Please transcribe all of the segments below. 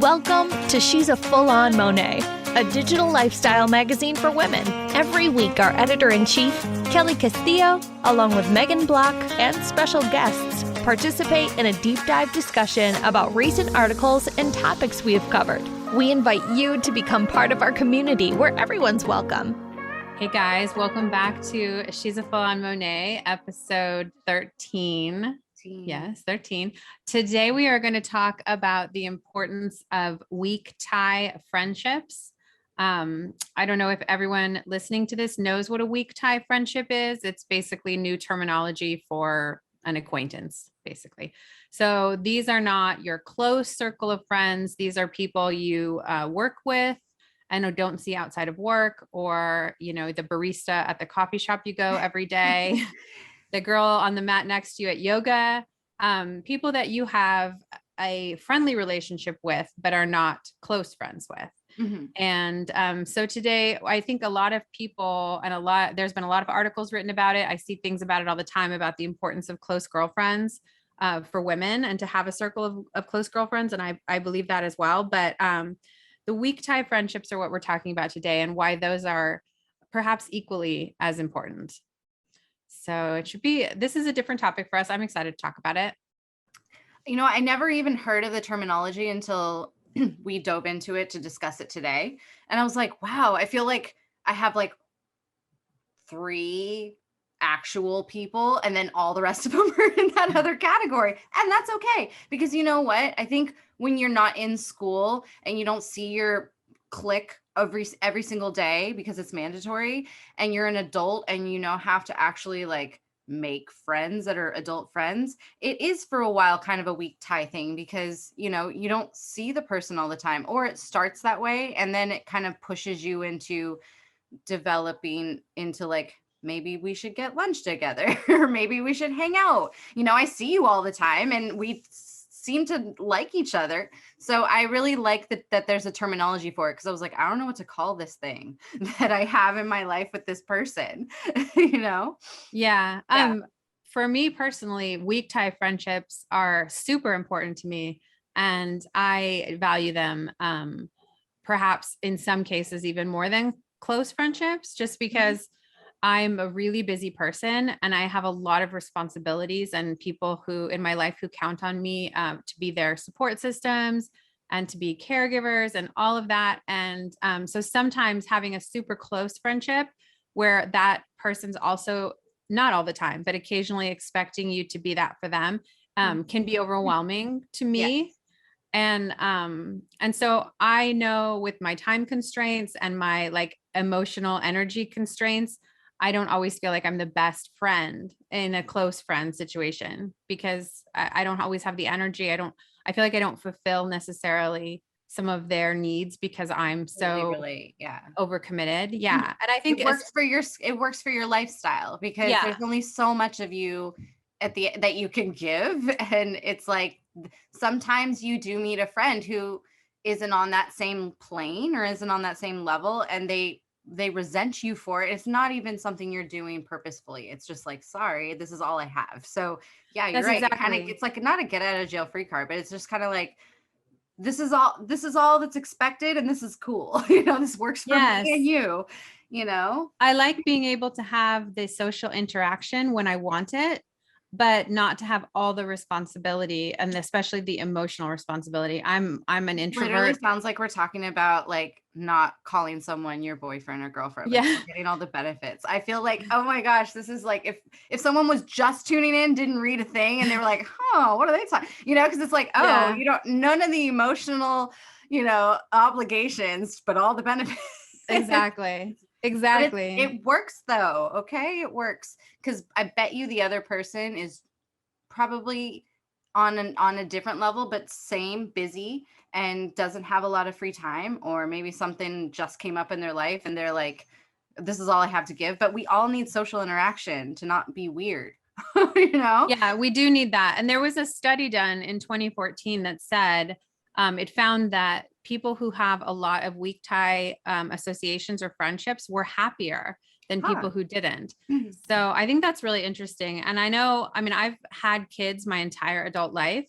Welcome to She's a Full-On Monet, a digital lifestyle magazine for women. Every week, our editor-in-chief, Kelly Castillo, along with Megan Block and special guests, participate in a deep dive discussion about recent articles and topics we have covered. We invite you to become part of our community where everyone's welcome. Hey guys, welcome back to She's a Full-On Monet, episode 13. Yes, 13. Today we are going to talk about the importance of weak tie friendships. I don't know if everyone listening to this knows what a weak tie friendship is. It's basically new terminology for an acquaintance, basically. So these are not your close circle of friends. These are people you work with and don't see outside of work, or, you know, the barista at the coffee shop you go every day, the girl on the mat next to you at yoga, people that you have a friendly relationship with, but are not close friends with. Mm-hmm. And so today, I think a lot of people and there's been a lot of articles written about it. I see things about it all the time about the importance of close girlfriends for women and to have a circle of close girlfriends. And I believe that as well. But the weak tie friendships are what we're talking about today and why those are perhaps equally as important. So this is a different topic for us. I'm excited to talk about it. You know, I never even heard of the terminology until we dove into it to discuss it today. And I was like, wow, I feel like I have like 3 actual people and then all the rest of them are in that other category. And that's okay. Because you know what? I think when you're not in school and you don't see your clique every single day because it's mandatory, and you're an adult and you know have to actually like make friends that are adult friends, it is for a while kind of a weak tie thing because, you know, you don't see the person all the time, or it starts that way and then it kind of pushes you into developing into like, maybe we should get lunch together or maybe we should hang out. You know, I see you all the time and we seem to like each other. So I really like that there's a terminology for it, because I was like, I don't know what to call this thing that I have in my life with this person, you know? Yeah. For me personally, weak tie friendships are super important to me and I value them perhaps in some cases even more than close friendships, just because I'm a really busy person and I have a lot of responsibilities and people who in my life who count on me to be their support systems and to be caregivers and all of that. And so sometimes having a super close friendship where that person's also, not all the time, but occasionally expecting you to be that for them can be overwhelming to me. Yes. And so I know with my time constraints and my like emotional energy constraints, I don't always feel like I'm the best friend in a close friend situation because I don't always have the energy. I feel like I don't fulfill necessarily some of their needs because I'm so overcommitted. Yeah. And I think it works for your lifestyle because there's only so much of you that you can give. And it's like, sometimes you do meet a friend who isn't on that same plane or isn't on that same level, and they resent you for it. It's not even something you're doing purposefully. It's just like, sorry, this is all I have. So yeah, you're right. Exactly. It's like not a get out of jail free card, but it's just kind of like, this is all that's expected. And this is cool. You know, this works for me and you know, I like being able to have the social interaction when I want it, but not to have all the responsibility and especially the emotional responsibility. I'm an introvert. Literally sounds like we're talking about like not calling someone your boyfriend or girlfriend, like getting all the benefits. I feel like, oh my gosh, this is like if someone was just tuning in, didn't read a thing, and they were like, oh, what are they talking? You know, because it's like, you don't, none of the emotional, you know, obligations, but all the benefits. Exactly. It works though. Okay. It works. Cause I bet you the other person is probably on a different level, but same busy and doesn't have a lot of free time, or maybe something just came up in their life and they're like, this is all I have to give. But we all need social interaction to not be weird. You know? Yeah, we do need that. And there was a study done in 2014 that said it found that people who have a lot of weak tie associations or friendships were happier than people who didn't. So I think that's really interesting. And I know, I mean, I've had kids my entire adult life.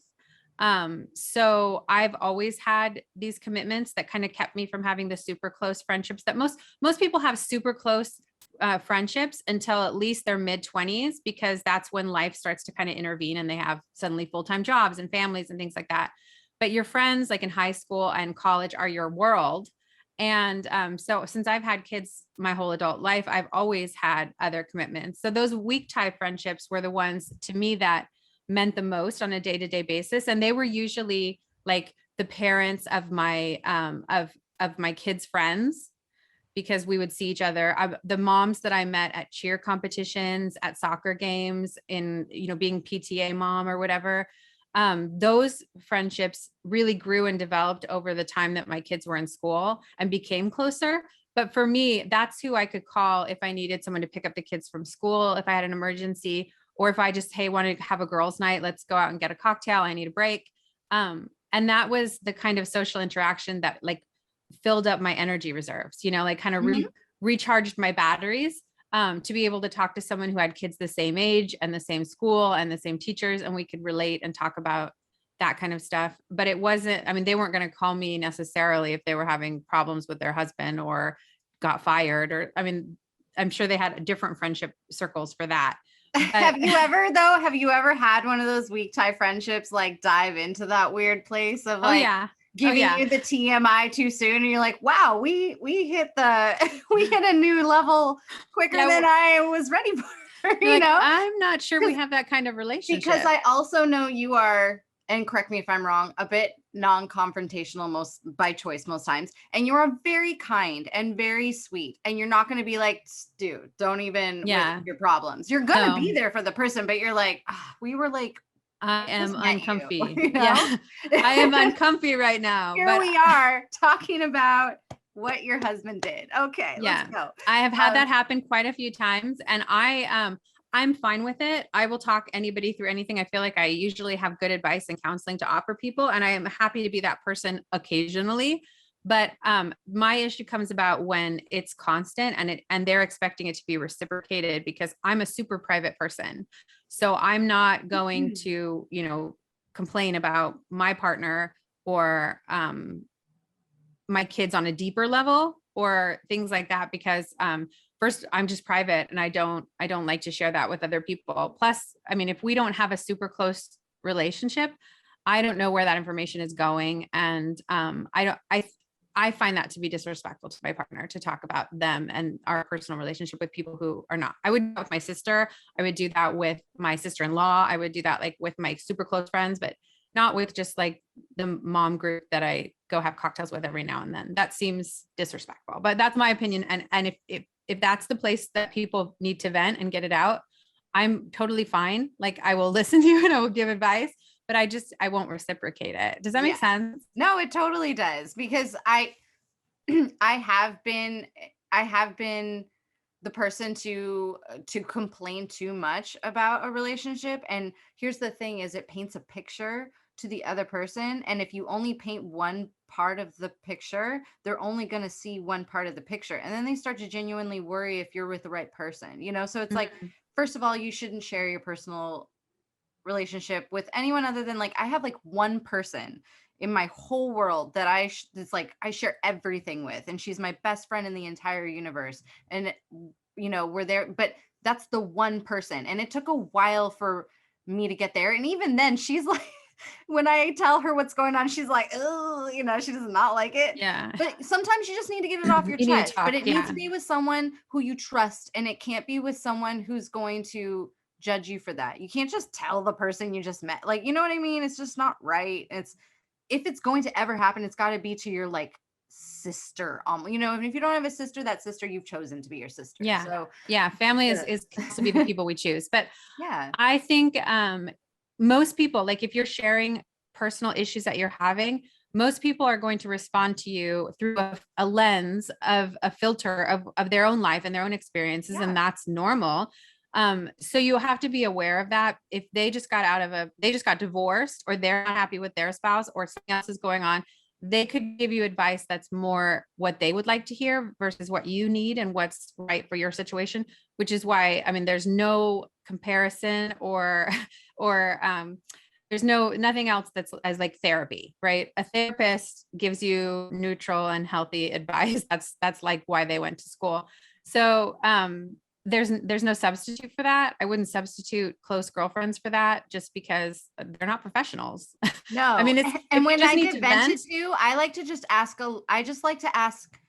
So I've always had these commitments that kind of kept me from having the super close friendships that most people have super close friendships until at least their mid-20s, because that's when life starts to kind of intervene and they have suddenly full-time jobs and families and things like that. But your friends like in high school and college are your world. And so since I've had kids my whole adult life, I've always had other commitments. So those weak tie friendships were the ones to me that meant the most on a day-to-day basis. And they were usually like the parents of my kids' friends, because we would see each other. The moms that I met at cheer competitions, at soccer games, in, being PTA mom or whatever. Those friendships really grew and developed over the time that my kids were in school and became closer. But for me, that's who I could call if I needed someone to pick up the kids from school, if I had an emergency, or if I just, hey, want to have a girls' night, let's go out and get a cocktail, I need a break. And that was the kind of social interaction that like filled up my energy reserves, like kind of recharged my batteries, to be able to talk to someone who had kids the same age and the same school and the same teachers, and we could relate and talk about that kind of stuff. But it wasn't, they weren't going to call me necessarily if they were having problems with their husband or got fired, or, I'm sure they had different friendship circles for that. But have you ever had one of those weak tie friendships, like dive into that weird place of like, giving you the TMI too soon, and you're like, wow, we hit a new level quicker than I was ready for, you know? I'm not sure we have that kind of relationship. Because I also know you are, and correct me if I'm wrong, a bit non-confrontational by choice most times. And you're very kind and very sweet. And you're not going to be like, dude, don't even with your problems. You're going to be there for the person, but you're like, we were like, I am uncomfy. Yeah, I am uncomfy right now. Here we are talking about what your husband did. Okay, let's go. I have had that happen quite a few times, and I'm fine with it. I will talk anybody through anything. I feel like I usually have good advice and counseling to offer people, and I am happy to be that person occasionally. But my issue comes about when it's constant and they're expecting it to be reciprocated, because I'm a super private person. So I'm not going to, complain about my partner or my kids on a deeper level or things like that, because first, I'm just private and I don't like to share that with other people. Plus, if we don't have a super close relationship, I don't know where that information is going. And I find that to be disrespectful to my partner to talk about them and our personal relationship with people who are not. I would do that with my sister. I would do that with my sister-in-law. I would do that like with my super close friends, but not with just like the mom group that I go have cocktails with every now and then. That seems disrespectful, but that's my opinion. And if that's the place that people need to vent and get it out, I'm totally fine. Like I will listen to you and I will give advice, but I won't reciprocate it. Does that make sense? No, it totally does, because I have been the person to complain too much about a relationship. And here's the thing is it paints a picture to the other person. And if you only paint one part of the picture, they're only going to see one part of the picture. And then they start to genuinely worry if you're with the right person, So it's like, first of all, you shouldn't share your personal relationship with anyone other than like, I have like one person in my whole world that it's like I share everything with, and she's my best friend in the entire universe. And we're there, but that's the one person. And it took a while for me to get there. And even then she's like, when I tell her what's going on, she's like, oh, she does not like it. Yeah. But sometimes you just need to get it off your chest. But it needs to be with someone who you trust, and it can't be with someone who's going to judge you for that. You can't just tell the person you just met. Like, you know what I mean? It's just not right. If it's going to ever happen, it's got to be to your like sister. And if you don't have a sister, that sister you've chosen to be your sister. Yeah. So family is to be the people we choose. But yeah, I think most people, like if you're sharing personal issues that you're having, most people are going to respond to you through a lens of a filter of their own life and their own experiences. Yeah. And that's normal. So you have to be aware of that. If they just got divorced, or they're not happy with their spouse, or something else is going on, they could give you advice that's more what they would like to hear versus what you need and what's right for your situation, which is why, there's no comparison or there's nothing else that's as like therapy, right? A therapist gives you neutral and healthy advice. That's like why they went to school. So there's no substitute for that. I wouldn't substitute close girlfriends for that just because they're not professionals. No. I mean, and when I need get to vented vent. to, I like to just I just like to ask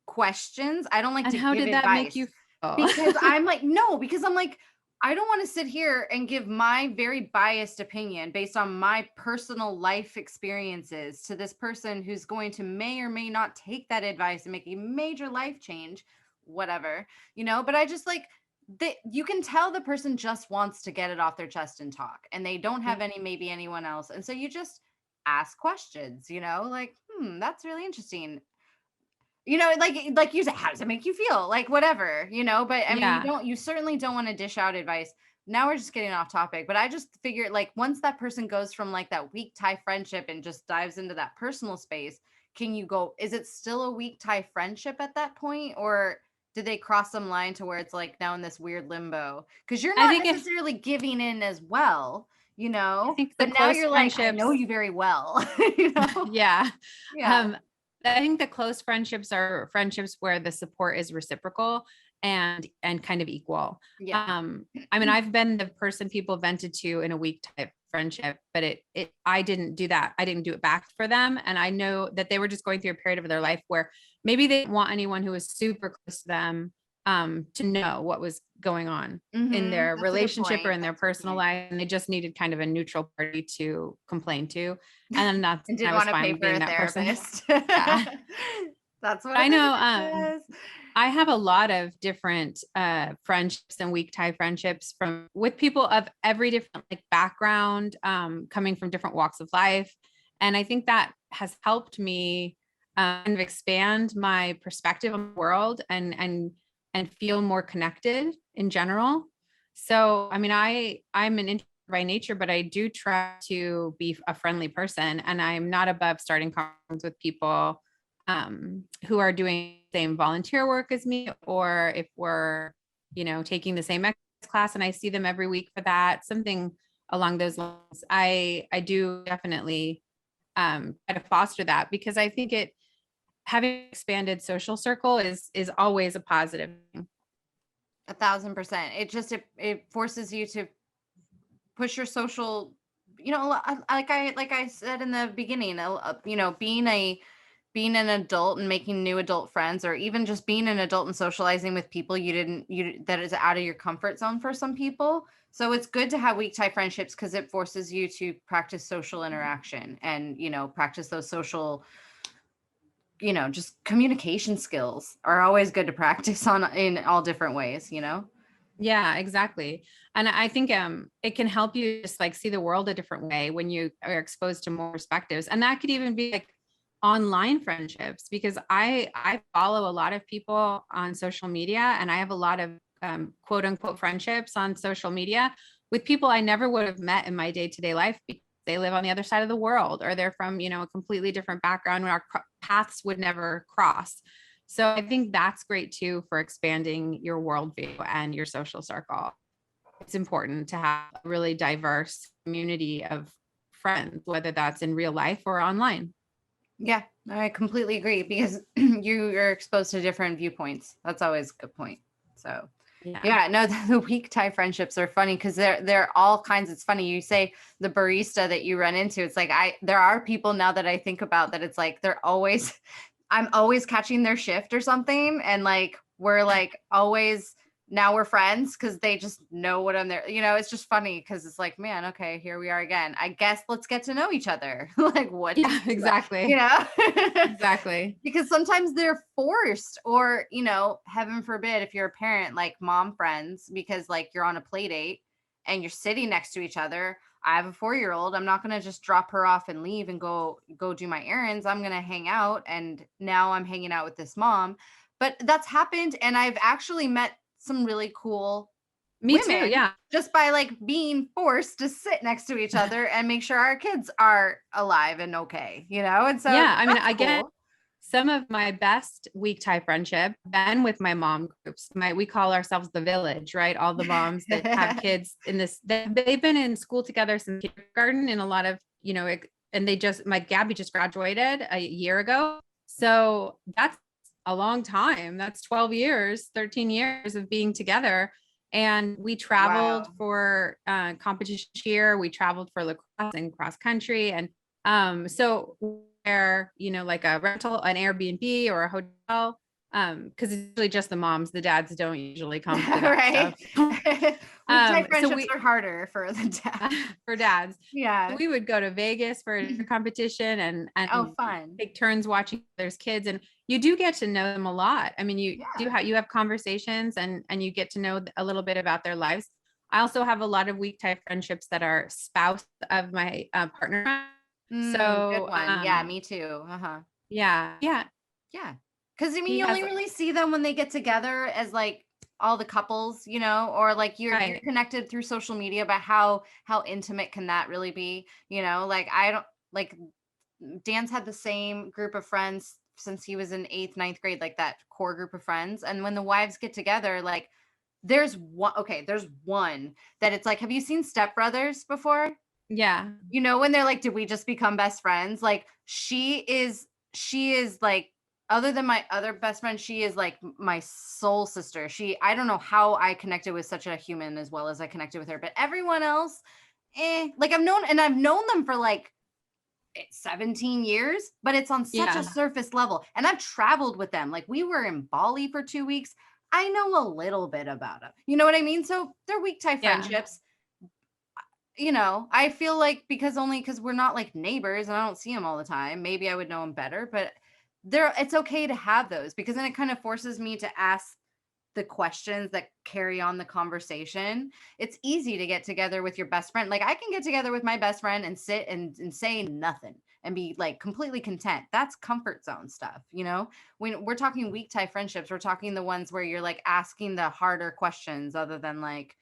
questions. I don't like And to how give did that make advice you feel? because I'm like, no, because I'm like, I don't want to sit here and give my very biased opinion based on my personal life experiences to this person who's going to may or may not take that advice and make a major life change, whatever, but I just like you can tell the person just wants to get it off their chest and talk, and they don't have maybe anyone else. And so you just ask questions, like, that's really interesting. Like you said, how does it make you feel? Like whatever, but I mean, Yeah. you certainly don't want to dish out advice. Now we're just getting off topic, but I just figured like once that person goes from like that weak tie friendship and just dives into that personal space, is it still a weak tie friendship at that point? Or did they cross some line to where it's like now in this weird limbo? Because you're I not think necessarily giving in as well, I think the but now close you're like, I know friendships. you very well, Yeah. Yeah. I think the close friendships are friendships where the support is reciprocal and kind of equal. Yeah. I mean, I've been the person people vented to in a weak type friendship, but I didn't do that. I didn't do it back for them. And I know that they were just going through a period of their life where maybe they didn't want anyone who was super close to them to know what was going on in their That's a good relationship or point. in their That's a good personal point. life. And they just needed kind of a neutral party to complain to. And then And I didn't was want to pay fine for being a that person. therapist. Yeah. That's what I a know therapist is. I have a lot of different friendships and weak tie friendships with people of every different like background, coming from different walks of life. And I think that has helped me kind of expand my perspective on the world and feel more connected in general. So I mean, I'm an introvert by nature, but I do try to be a friendly person, and I'm not above starting conversations with people who are doing the same volunteer work as me, or if we're, taking the same class and I see them every week for that, something along those lines. I do definitely try to foster that because I think having expanded social circle is always a positive thing. 1,000%. It forces you to push your social, like I said in the beginning, being an adult and making new adult friends, or even just being an adult and socializing with people that is out of your comfort zone for some people. So it's good to have weak tie friendships because it forces you to practice social interaction and, practice those social, just communication skills are always good to practice in all different ways. Yeah, exactly. And I think it can help you just like see the world a different way when you are exposed to more perspectives. And that could even be like online friendships, because I follow a lot of people on social media, and I have a lot of quote unquote friendships on social media with people I never would have met in my day-to-day life because they live on the other side of the world, or they're from, a completely different background where our paths would never cross. So I think that's great too for expanding your worldview and your social circle. It's important to have a really diverse community of friends, whether that's in real life or online. Yeah, I completely agree because you're exposed to different viewpoints. That's always a good point. So yeah, no, the weak tie friendships are funny because they're all kinds. It's funny. You say the barista that you run into. It's like there are people now that I think about that it's like I'm always catching their shift or something. And like, we're like always, now we're friends because they just know what I'm there. It's just funny because it's like, man, okay, here we are again. I guess let's get to know each other. Like, what? Yeah, exactly. Exactly. Because sometimes they're forced, or, heaven forbid, if you're a parent, like mom friends, because like you're on a play date and you're sitting next to each other. I have a 4-year-old. I'm not going to just drop her off and leave and go do my errands. I'm going to hang out. And now I'm hanging out with this mom. But that's happened. And I've actually met some really cool Me women too. Yeah. just by like being forced to sit next to each other and make sure our kids are alive and okay, And so yeah, I mean, that's cool. some of my best weak tie friendship been with my mom groups. We call ourselves the village, right? All the moms that have kids in this, they've been in school together since kindergarten in a lot of, and my Gabby just graduated a year ago. So that's a long time. That's 12 years, 13 years of being together. And we traveled for competition cheer. We traveled for lacrosse and cross country. And so where, like a rental, an Airbnb or a hotel, because it's usually just the moms, the dads don't usually come to that right. stuff. Friendships are harder for the dads. For dads. Yeah. We would go to Vegas for a competition and fun. take turns watching others' kids. And you do get to know them a lot. I mean, you have conversations and you get to know a little bit about their lives. I also have a lot of weak tie friendships that are spouse of my partner. So good one. Yeah, me too. Yeah. Because I mean, you only really see them when they get together as like all the couples, or like you're connected through social media. But how intimate can that really be? Like I don't like. Dan's had the same group of friends since he was in 8th, 9th grade, like that core group of friends. And when the wives get together, like there's one that it's like, have you seen Step Brothers before? Yeah. When they're like, did we just become best friends? Like she is like, other than my other best friend, she is like my soul sister. I don't know how I connected with such a human as well as I connected with her, but everyone else, like I've known them for like 17 years, but it's on such a surface level. And I've traveled with them. Like we were in Bali for 2 weeks. I know a little bit about them. You know what I mean? So they're weak tie friendships. I feel like because we're not like neighbors and I don't see them all the time, maybe I would know them better, but it's okay to have those because then it kind of forces me to ask the questions that carry on the conversation. It's easy to get together with your best friend. Like I can get together with my best friend and sit and say nothing and be like completely content. That's comfort zone stuff. When we're talking weak tie friendships, we're talking the ones where you're like asking the harder questions other than like,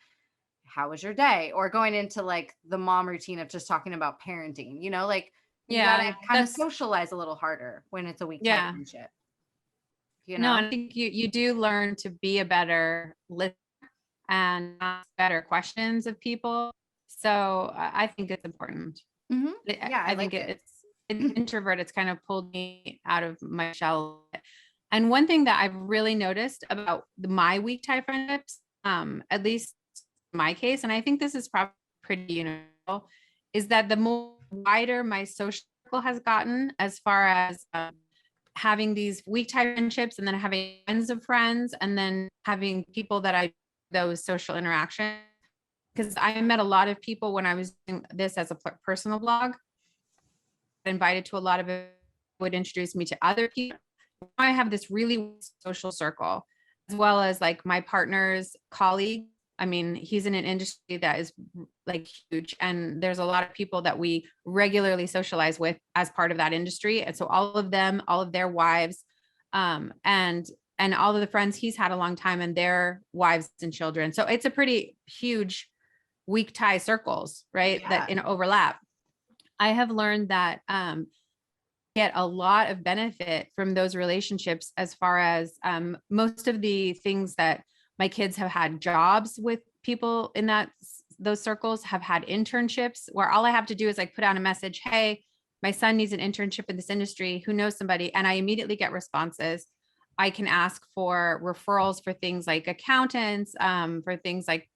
how was your day? Or going into like the mom routine of just talking about parenting, like you gotta kind of socialize a little harder when it's a weak tie friendship. No, I think you do learn to be a better listener and ask better questions of people. So I think it's important. Mm-hmm. Yeah, I think it's introvert. It's kind of pulled me out of my shell. And one thing that I've really noticed about my weak tie friendships, at least in my case, and I think this is probably pretty universal, is that the more wider my social circle has gotten as far as having these weak tie friendships and then having friends of friends and then having people that I those social interactions. Because I met a lot of people when I was doing this as a personal blog, invited to a lot of it, would introduce me to other people. I have this really social circle, as well as like my partner's colleague. I mean, he's in an industry that is like huge, and there's a lot of people that we regularly socialize with as part of that industry. And so all of them, all of their wives, and all of the friends he's had a long time and their wives and children. So it's a pretty huge weak tie circles, right? Yeah. That in overlap. I have learned that get a lot of benefit from those relationships as far as most of the things that my kids have had jobs with people in those circles, have had internships where all I have to do is like put out a message, hey, my son needs an internship in this industry, who knows somebody? And I immediately get responses. I can ask for referrals for things like accountants, for things like,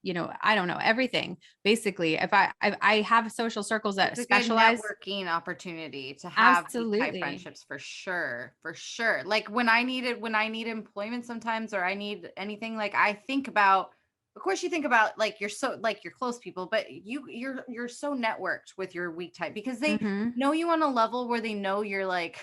I don't know, everything. Basically, if I have social circles that specialize. It's a good networking opportunity to have absolutely friendships for sure. Like when I need employment sometimes, or I need anything, like I think about, of course you think about like you're close people, but you're so networked with your weak type because they know you on a level where they know you're like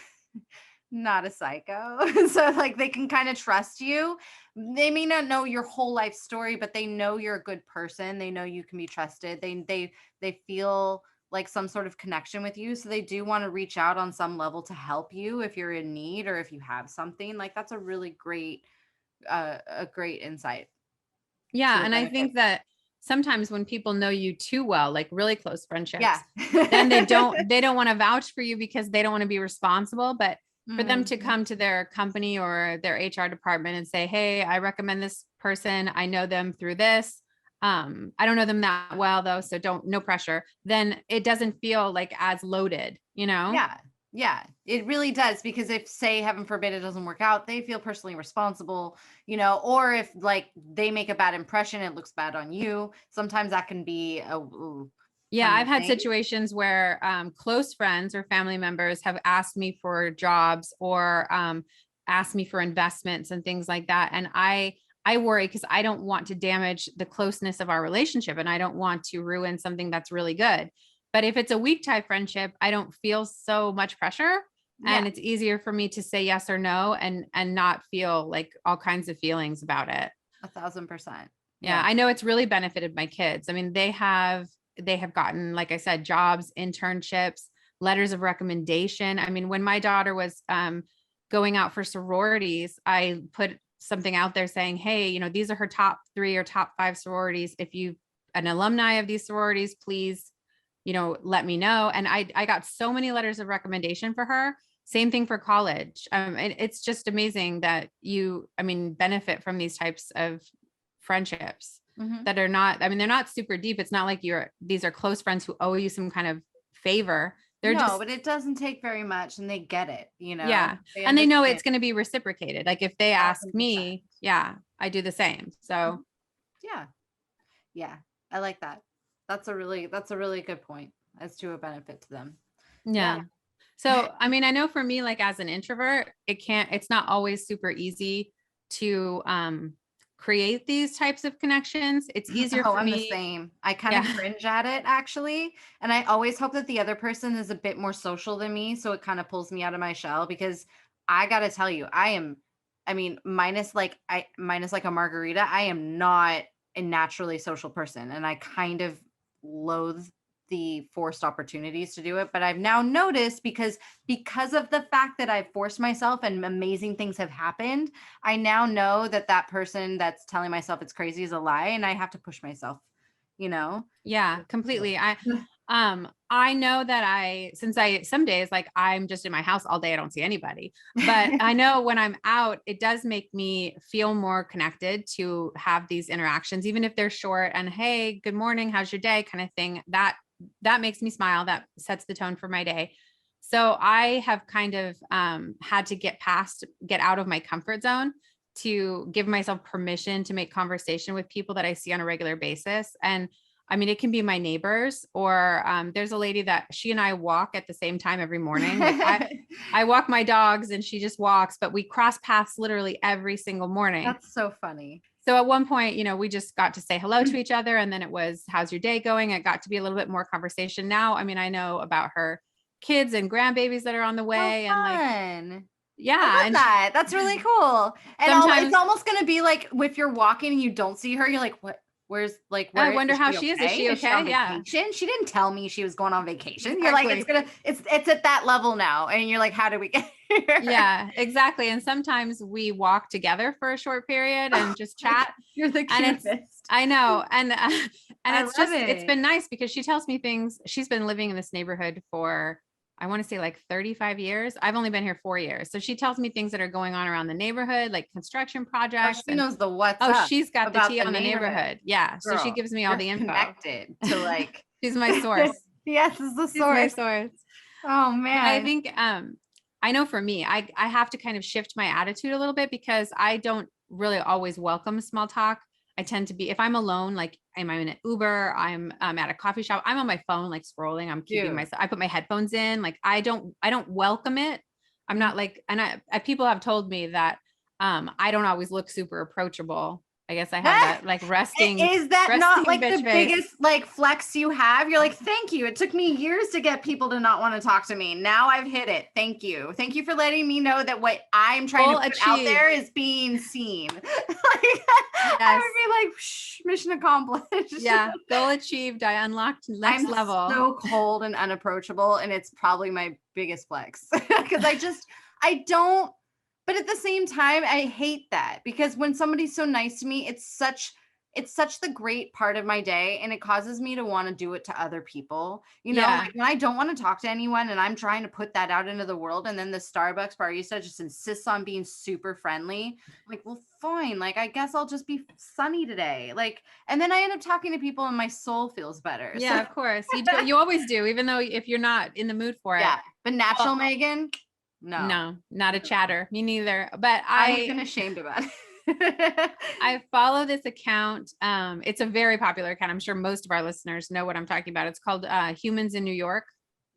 not a psycho. So like they can kind of trust you. They may not know your whole life story, but they know you're a good person. They know you can be trusted. They feel like some sort of connection with you. So they do want to reach out on some level to help you if you're in need or if you have something. Like that's a really great insight. Yeah. And I think that sometimes when people know you too well, like really close friendships, yeah. then they don't want to vouch for you because they don't want to be responsible. But for them to come to their company or their HR department and say, hey, I recommend this person. I know them through this. I don't know them that well though, so no pressure. Then it doesn't feel like as loaded, you know? Yeah. Yeah, it really does. Because if, say, heaven forbid, it doesn't work out, they feel personally responsible, or if like they make a bad impression, it looks bad on you. Sometimes that can be a Yeah, kind I've of had thing. situations where close friends or family members have asked me for jobs or asked me for investments and things like that. And I worry because I don't want to damage the closeness of our relationship and I don't want to ruin something that's really good. But if it's a weak tie friendship, I don't feel so much pressure. And it's easier for me to say yes or no and not feel like all kinds of feelings about it. 1,000%. Yeah, I know it's really benefited my kids. I mean, they have gotten, like I said, jobs, internships, letters of recommendation. I mean, when my daughter was going out for sororities, I put something out there saying, hey, these are her top 3 or top 5 sororities. If you an alumni of these sororities, please, let me know. And I got so many letters of recommendation for her. Same thing for college. And it's just amazing that benefit from these types of friendships that are not, they're not super deep. It's not like these are close friends who owe you some kind of favor. But it doesn't take very much and they get it, Yeah. And they know it's going to be reciprocated. Like if they ask 100%. me, I do the same. So yeah, I like that. That's a really good point as to a benefit to them. Yeah. So, I know for me, like as an introvert, it's not always super easy to create these types of connections. It's easier for I'm me. the same. I kind of cringe at it actually. And I always hope that the other person is a bit more social than me. So it kind of pulls me out of my shell because I got to tell you, minus like a margarita, I am not a naturally social person. And I kind of loathe the forced opportunities to do it. But I've now noticed because of the fact that I've forced myself and amazing things have happened, I now know that person that's telling myself it's crazy is a lie and I have to push myself, Yeah, completely. I know that some days, like I'm just in my house all day. I don't see anybody, but I know when I'm out, it does make me feel more connected to have these interactions, even if they're short and, hey, good morning, how's your day kind of thing. That makes me smile. That sets the tone for my day. So I have kind of had to get out of my comfort zone to give myself permission to make conversation with people that I see on a regular basis. And it can be my neighbors or there's a lady that she and I walk at the same time every morning. Like I walk my dogs and she just walks, but we cross paths literally every single morning. That's so funny. So at one point, we just got to say hello to each other. And then it was, how's your day going? It got to be a little bit more conversation. Now, I know about her kids and grandbabies that are on the way. And I love that's really cool. And it's almost going to be like if you're walking and you don't see her, you're like, what? I wonder how she is. Is she okay? Is she on vacation? She didn't tell me she was going on vacation. Exactly. You're like, it's at that level now. And you're like, how did we get here? Yeah, exactly. And sometimes we walk together for a short period and just chat. You're the cutest. I know. And it's been nice because she tells me things. She's been living in this neighborhood for, I want to say like 35 years. I've only been here 4 years. So she tells me things that are going on around the neighborhood, like construction projects. She knows the what's up. She's got the tea on the neighborhood. Yeah. Girl, so she gives me all the info. Connected to like. She's my source. Yes, is the source. She's my source. Oh man. And I think, I know for me, I have to kind of shift my attitude a little bit because I don't really always welcome small talk. I tend to be, if I'm alone, like I'm in an Uber, I'm at a coffee shop, I'm on my phone, like scrolling, I'm keeping myself, I put my headphones in, like I don't welcome it. I'm not like, and people have told me that I don't always look super approachable. I guess I have that like resting. Is that not like the face. biggest like flex you have? You're like, thank you. It took me years to get people to not want to talk to me. Now I've hit it. Thank you. Thank you for letting me know that what I'm trying to put out there is being seen. I would be like, mission accomplished. Yeah. Goal achieved. I unlocked next level. I'm so cold and unapproachable. And it's probably my biggest flex because I don't. But at the same time, I hate that because when somebody's so nice to me, it's such the great part of my day, and it causes me to want to do it to other people. Yeah. Like when I don't want to talk to anyone and I'm trying to put that out into the world, and then the Starbucks barista just insists on being super friendly. I'm like, well, fine. Like, I guess I'll just be sunny today. Like, and then I end up talking to people and my soul feels better. Yeah, of course. You do. You always do, even though if you're not in the mood for it. Yeah. But natural Well, Megan, no, not a chatter. Me neither. But I'm even ashamed about it. I follow this account. It's a very popular account. I'm sure most of our listeners know what I'm talking about. It's called Humans in New York.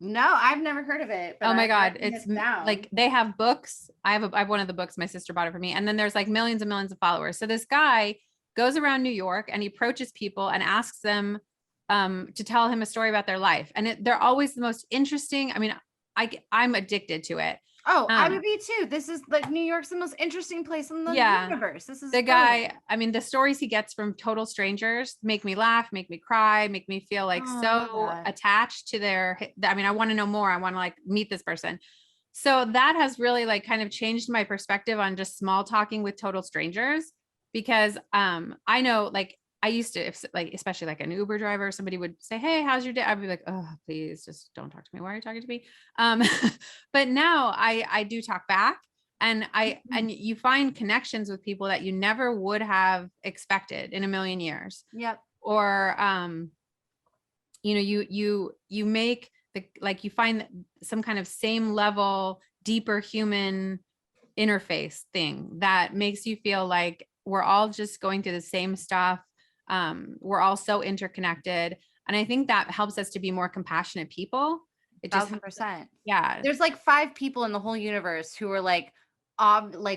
No, I've never heard of it. But Oh my I've God. written It's it down. like they have books. I have one of the books. My sister bought it for me. And then there's like millions and millions of followers. So this guy goes around New York and he approaches people and asks them to tell him a story about their life. And they're always the most interesting. I mean, I'm addicted to it. Oh, I would be too. This is like New York's the most interesting place in the universe. This is the guy. I mean, the stories he gets from total strangers make me laugh, make me cry, make me feel like so attached to I mean, I want to know more. I want to like meet this person. So that has really like kind of changed my perspective on just small talking with total strangers, because I know like I used to, if like, especially like an Uber driver, somebody would say, "Hey, how's your day?" I'd be like, "Oh, please just don't talk to me. Why are you talking to me?" But now I do talk back, and and you find connections with people that you never would have expected in a million years. Yep. Or, you make like you find some kind of same level, deeper human interface thing that makes you feel like we're all just going through the same stuff. We're all so interconnected. And I think that helps us to be more compassionate people. It just 1,000%. Yeah. There's like 5 people in the whole universe who are like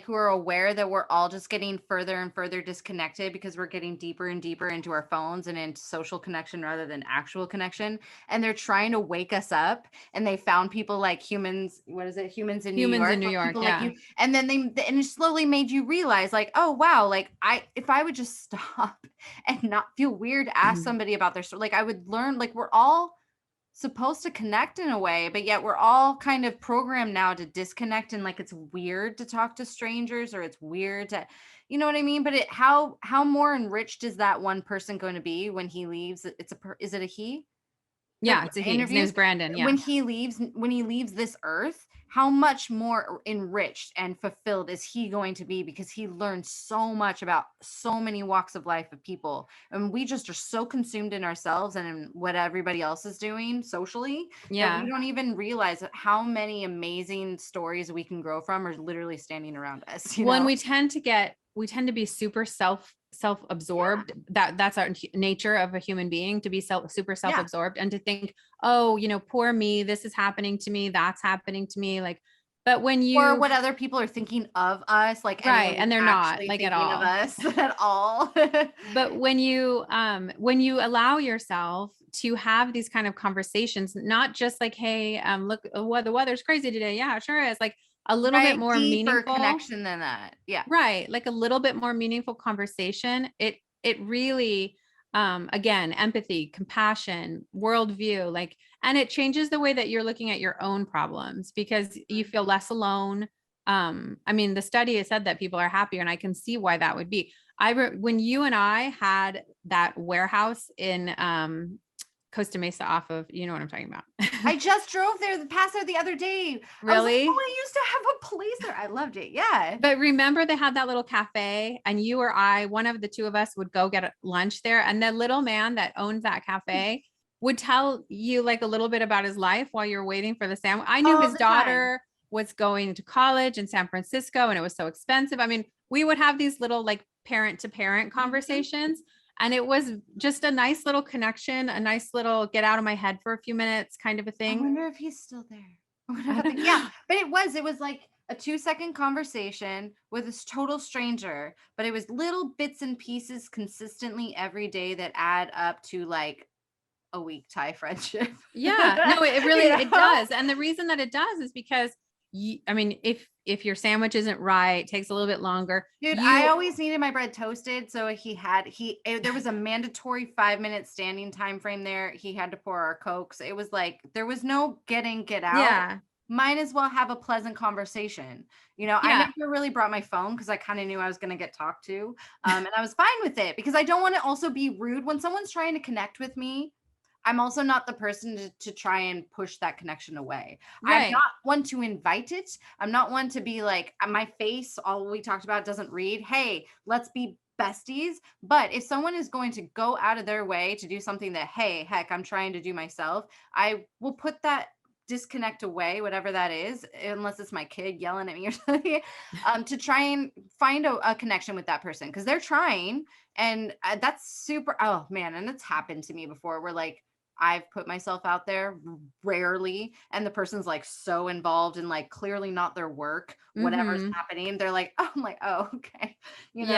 who are aware that we're all just getting further and further disconnected because we're getting deeper and deeper into our phones and into social connection rather than actual connection. And they're trying to wake us up. And they found people like Humans in New York. People like you. And then and it slowly made you realize like, oh wow, like if I would just stop and not feel weird to ask somebody about their story, like I would learn, like we're all supposed to connect in a way, but yet we're all kind of programmed now to disconnect, and like it's weird to talk to strangers, or it's weird to, you know what I mean? But how more enriched is that one person going to be when he leaves? Is it a he? Yeah, it's a he. His name is Brandon. Yeah. When he leaves this earth, how much more enriched and fulfilled is he going to be, because he learned so much about so many walks of life of people, and we just are so consumed in ourselves and in what everybody else is doing socially that we don't even realize how many amazing stories we can grow from are literally standing around us. When we tend to be super self-absorbed. That's our nature of a human being, to be super self-absorbed and to think, oh, poor me, this is happening to me, that's happening to me. Like, but when you, or what other people are thinking of us, like, right. And they're not like at all of us at all. But when you allow yourself to have these kind of conversations, not just like, hey, look, the weather's crazy today. Yeah, it sure is. Like, a little bit more meaningful connection than that. Yeah. Right. Like a little bit more meaningful conversation. It really, again, empathy, compassion, worldview, like, and it changes the way that you're looking at your own problems, because you feel less alone. I mean, the study has said that people are happier, and I can see why that would be. When you and I had that warehouse in, Costa Mesa off of, you know what I'm talking about. I just drove past there the other day. Really? I used to have a place there. I loved it. Yeah. But remember, they had that little cafe, and you or I, one of the two of us, would go get lunch there. And the little man that owned that cafe would tell you like a little bit about his life while you're waiting for the sandwich. I knew his daughter was going to college in San Francisco, and it was so expensive. I mean, we would have these little like parent to parent conversations. And it was just a nice little connection, a nice little get out of my head for a few minutes kind of a thing. I wonder if he's still there. Yeah, but it was like a 2-second conversation with this total stranger, but it was little bits and pieces consistently every day that add up to like a week Thai friendship. Yeah, no, it really, it does. And the reason that it does is because I mean, if your sandwich isn't right, takes a little bit longer. Dude, I always needed my bread toasted. So there was a mandatory 5-minute standing time frame there. He had to pour our Cokes. It was like, there was no get out. Yeah. might as well have a pleasant conversation. I never really brought my phone because I kind of knew I was going to get talked to. And I was fine with it because I don't want to also be rude when someone's trying to connect with me. I'm also not the person to try and push that connection away. Right. I'm not one to invite it. I'm not one to be like, my face, all we talked about doesn't read, hey, let's be besties. But if someone is going to go out of their way to do something that, hey, heck, I'm trying to do myself, I will put that disconnect away, whatever that is, unless it's my kid yelling at me or something, to try and find a connection with that person because they're trying. And that's super, oh man, and it's happened to me before where like, I've put myself out there rarely, and the person's like so involved in like clearly not their work, whatever's happening. They're like, oh, I'm like, oh, okay, and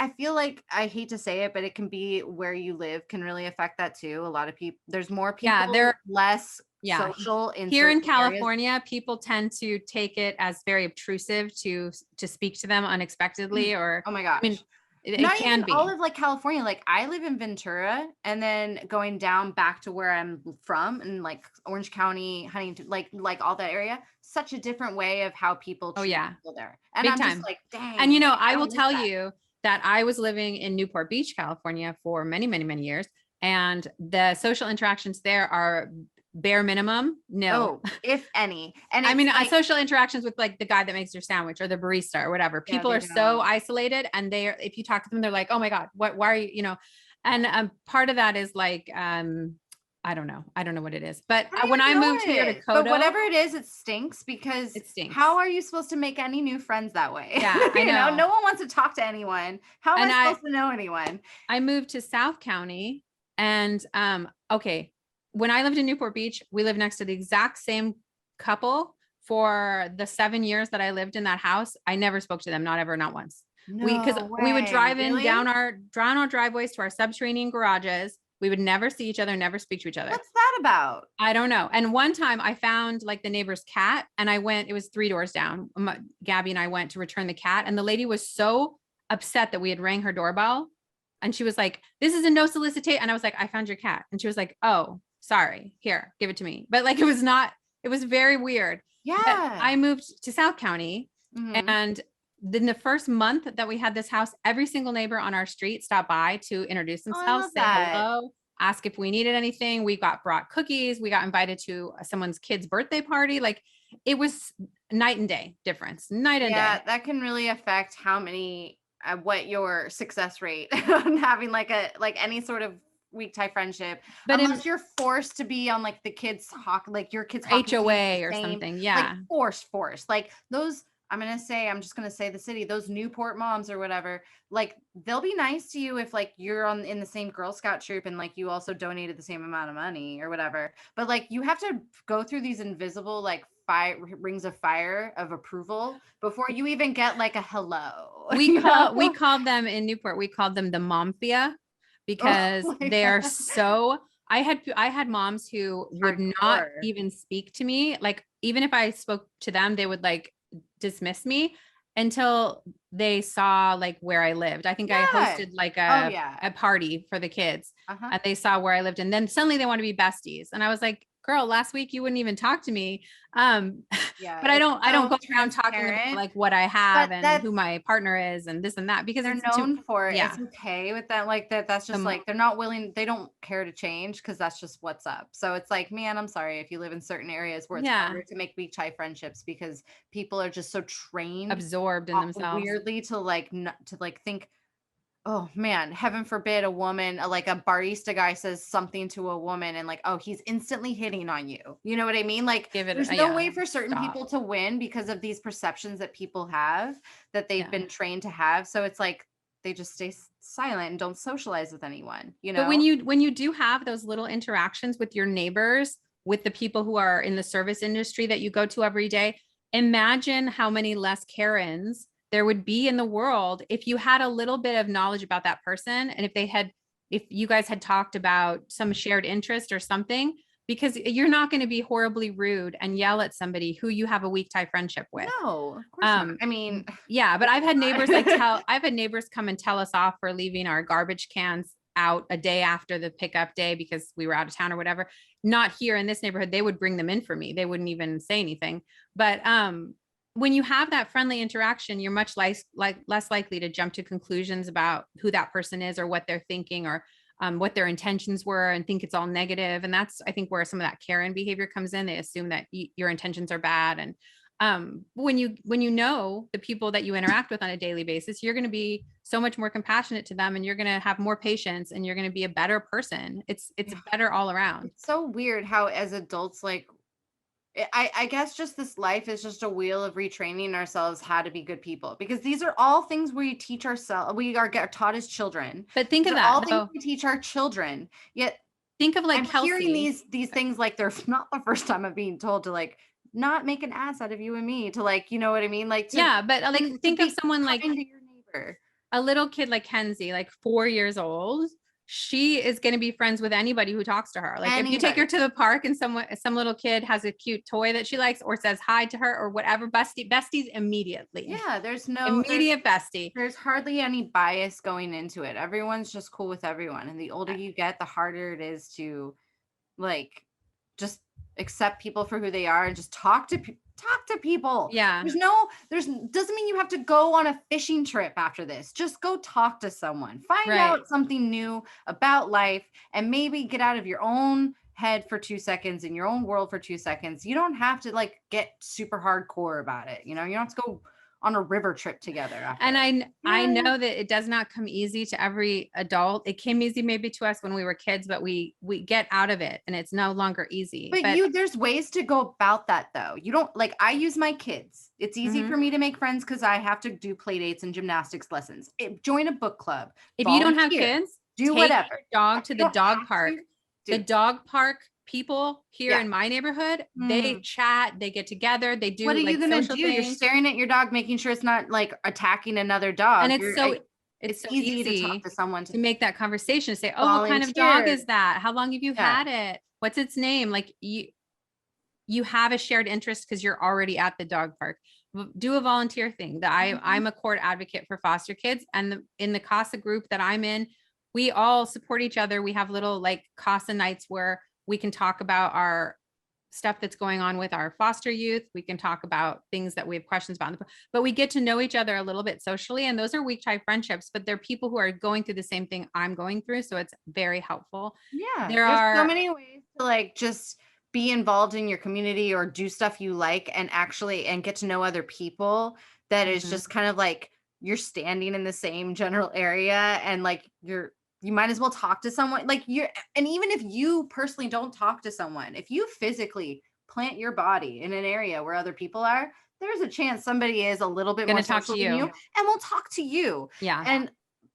I feel like I hate to say it, but it can be where you live can really affect that too. A lot of people, there's more people, less social in here in certain areas. California, people tend to take it as very obtrusive to speak to them unexpectedly, or oh my gosh. I mean, it Not can even be all of like California. Like I live in Ventura, and then going down back to where I'm from, and like Orange County, Huntington, like all that area. Such a different way of how people treat people there. And Big I'm time. just like, dang. And I will tell you that I was living in Newport Beach, California for many, many, many years, and the social interactions there are bare minimum nil. Oh, if any. And I mean, social interactions with like the guy that makes your sandwich or the barista or whatever. People are so isolated, and if you talk to them, they're like, oh my God, why are you, and part of that is like, I don't know what it is, but when I moved here to Codo, but whatever it is, it stinks because it stinks. How are you supposed to make any new friends that way? Yeah, I know. No one wants to talk to anyone. How am I supposed to know anyone? I moved to South County, and okay. When I lived in Newport Beach, we lived next to the exact same couple for the 7 years that I lived in that house. I never spoke to them, not ever, not once. Because we would drive in down our driveways to our subterranean garages. We would never see each other, never speak to each other. What's that about? I don't know. And one time I found like the neighbor's cat, and it was 3 doors down. Gabby and I went to return the cat, and the lady was so upset that we had rang her doorbell, and she was like, this is a no solicitation. And I was like, I found your cat. And she was like, oh, sorry, here, give it to me. But like, it was very weird. Yeah. But I moved to South County, and then the first month that we had this house, every single neighbor on our street stopped by to introduce themselves, say hello, ask if we needed anything. We got brought cookies. We got invited to someone's kid's birthday party. Like it was night and day difference, night and day. Yeah, that can really affect what your success rate on having like any sort of weak tie friendship, but unless you're forced to be on like the kids like your kids HOA or something. Yeah. Like forced like those. I'm just gonna say the city, those Newport moms or whatever, like they'll be nice to you if like you're in the same Girl Scout troop and like you also donated the same amount of money or whatever. But like you have to go through these invisible like rings of fire of approval before you even get like a hello. We called them in Newport, we called them the Momfia, because they're so, I had moms who would not even speak to me. Like, even if I spoke to them, they would like dismiss me until they saw like where I lived. I think I hosted like a party for the kids, and they saw where I lived. And then suddenly they want to be besties. And I was like, girl, last week you wouldn't even talk to me. But I don't go around talking about like what I have and who my partner is and this and that, because they're known for it. Yeah. It's okay with that. Like that's just like, they're not willing, they don't care to change because that's just what's up. So it's like, man, I'm sorry if you live in certain areas where it's harder to make weak tie friendships because people are just so trained, absorbed in themselves weirdly to think, oh man, heaven forbid a woman, like a barista guy says something to a woman and like, oh, he's instantly hitting on you. You know what I mean? Like there's no way for certain people to win because of these perceptions that people have that they've been trained to have. So it's like, they just stay silent and don't socialize with anyone, But when you do have those little interactions with your neighbors, with the people who are in the service industry that you go to every day, imagine how many less Karens there would be in the world if you had a little bit of knowledge about that person. And if you guys had talked about some shared interest or something, because you're not going to be horribly rude and yell at somebody who you have a weak tie friendship with. No, of course not. I mean, yeah, but I've had neighbors I've had neighbors come and tell us off for leaving our garbage cans out a day after the pickup day because we were out of town or whatever, not here in this neighborhood, they would bring them in for me. They wouldn't even say anything. But when you have that friendly interaction, you're much less likely to jump to conclusions about who that person is or what they're thinking or what their intentions were and think it's all negative. And that's, I think, where some of that Karen behavior comes in. They assume that your intentions are bad. And when you know the people that you interact with on a daily basis, you're going to be so much more compassionate to them, and you're going to have more patience, and you're going to be a better person. It's better all around. It's so weird how as adults, like, I guess just this life is just a wheel of retraining ourselves how to be good people, because these are all things we teach ourselves. We get taught as children. But think These of are that, all though. things we teach our children. Yet Think of like I'm Kelsey. hearing these things like they're not the first time I'm being told to like not make an ass out of you and me, to like, you know what I mean? Like, Yeah, but like think of someone like kind to your neighbor. a little kid like Kenzie, like 4 years old. She is going to be friends with anybody who talks to her. Like if you take her to the park and some little kid has a cute toy that she likes or says hi to her or whatever, besties immediately. Yeah, there's no immediate bestie. There's hardly any bias going into it. Everyone's just cool with everyone. And the older you get, the harder it is to like just accept people for who they are and just talk to people. Yeah. Doesn't mean you have to go on a fishing trip after this. Just go talk to someone. Find out something new about life and maybe get out of your own head for 2 seconds in your own world for 2 seconds. You don't have to like get super hardcore about it. You know, you don't have to go on a river trip together. And I know that it does not come easy to every adult. It came easy maybe to us when we were kids, but we get out of it and it's no longer easy. But there's ways to go about that though. You don't like, I use my kids. It's easy for me to make friends because I have to do play dates and gymnastics lessons. Join a book club. If you don't have kids, do whatever. Your dog to the dog park. The dog park people here in my neighborhood, they chat, they get together, they do. What are like you gonna do? things. You're staring at your dog, making sure it's not like attacking another dog. And it's so easy to talk to someone to make that conversation. Say, oh, what kind of dog is that? How long have you had it? What's its name? Like you have a shared interest because you're already at the dog park. Do a volunteer thing. I'm a court advocate for foster kids, and in the CASA group that I'm in, we all support each other. We have little like CASA nights where we can talk about our stuff that's going on with our foster youth. We can talk about things that we have questions about, but we get to know each other a little bit socially. And those are weak tie friendships, but they're people who are going through the same thing I'm going through. So it's very helpful. Yeah. There's so many ways to like just be involved in your community or do stuff you like and get to know other people. That is just kind of like you're standing in the same general area and like you might as well talk to someone like and even if you personally don't talk to someone, if you physically plant your body in an area where other people are, there's a chance somebody is a little bit more social than you and will talk to you. Yeah. And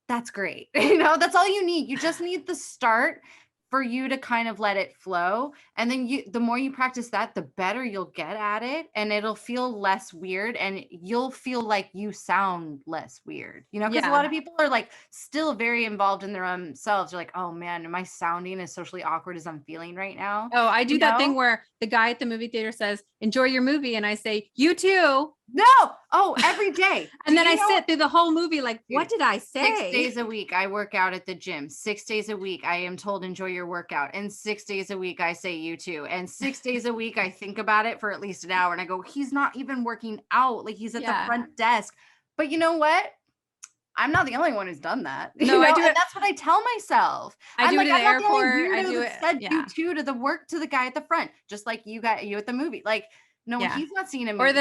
that's great. You know, that's all you need. You just need the start for you to kind of let it flow. And then the more you practice that, the better you'll get at it. And it'll feel less weird and you'll feel like you sound less weird, you know, because a lot of people are like still very involved in their own selves. They're like, oh man, am I sounding as socially awkward as I'm feeling right now? Oh, I do that thing where the guy at the movie theater says, enjoy your movie. And I say, you too. No. Oh, every day. And then I sit through the whole movie like, what did I say? 6 days a week, I work out at the gym. 6 days a week, I am told enjoy your workout. And 6 days a week, I say you too. And 6 days a week, I think about it for at least an hour. And I go, he's not even working out. Like he's at the front desk. But you know what? I'm not the only one who's done that. No, I do it. And that's what I tell myself. I do it at the airport. I do it. Said you too to the guy at the front, just like you at the movie. Like, no, he's not seeing a movie. Or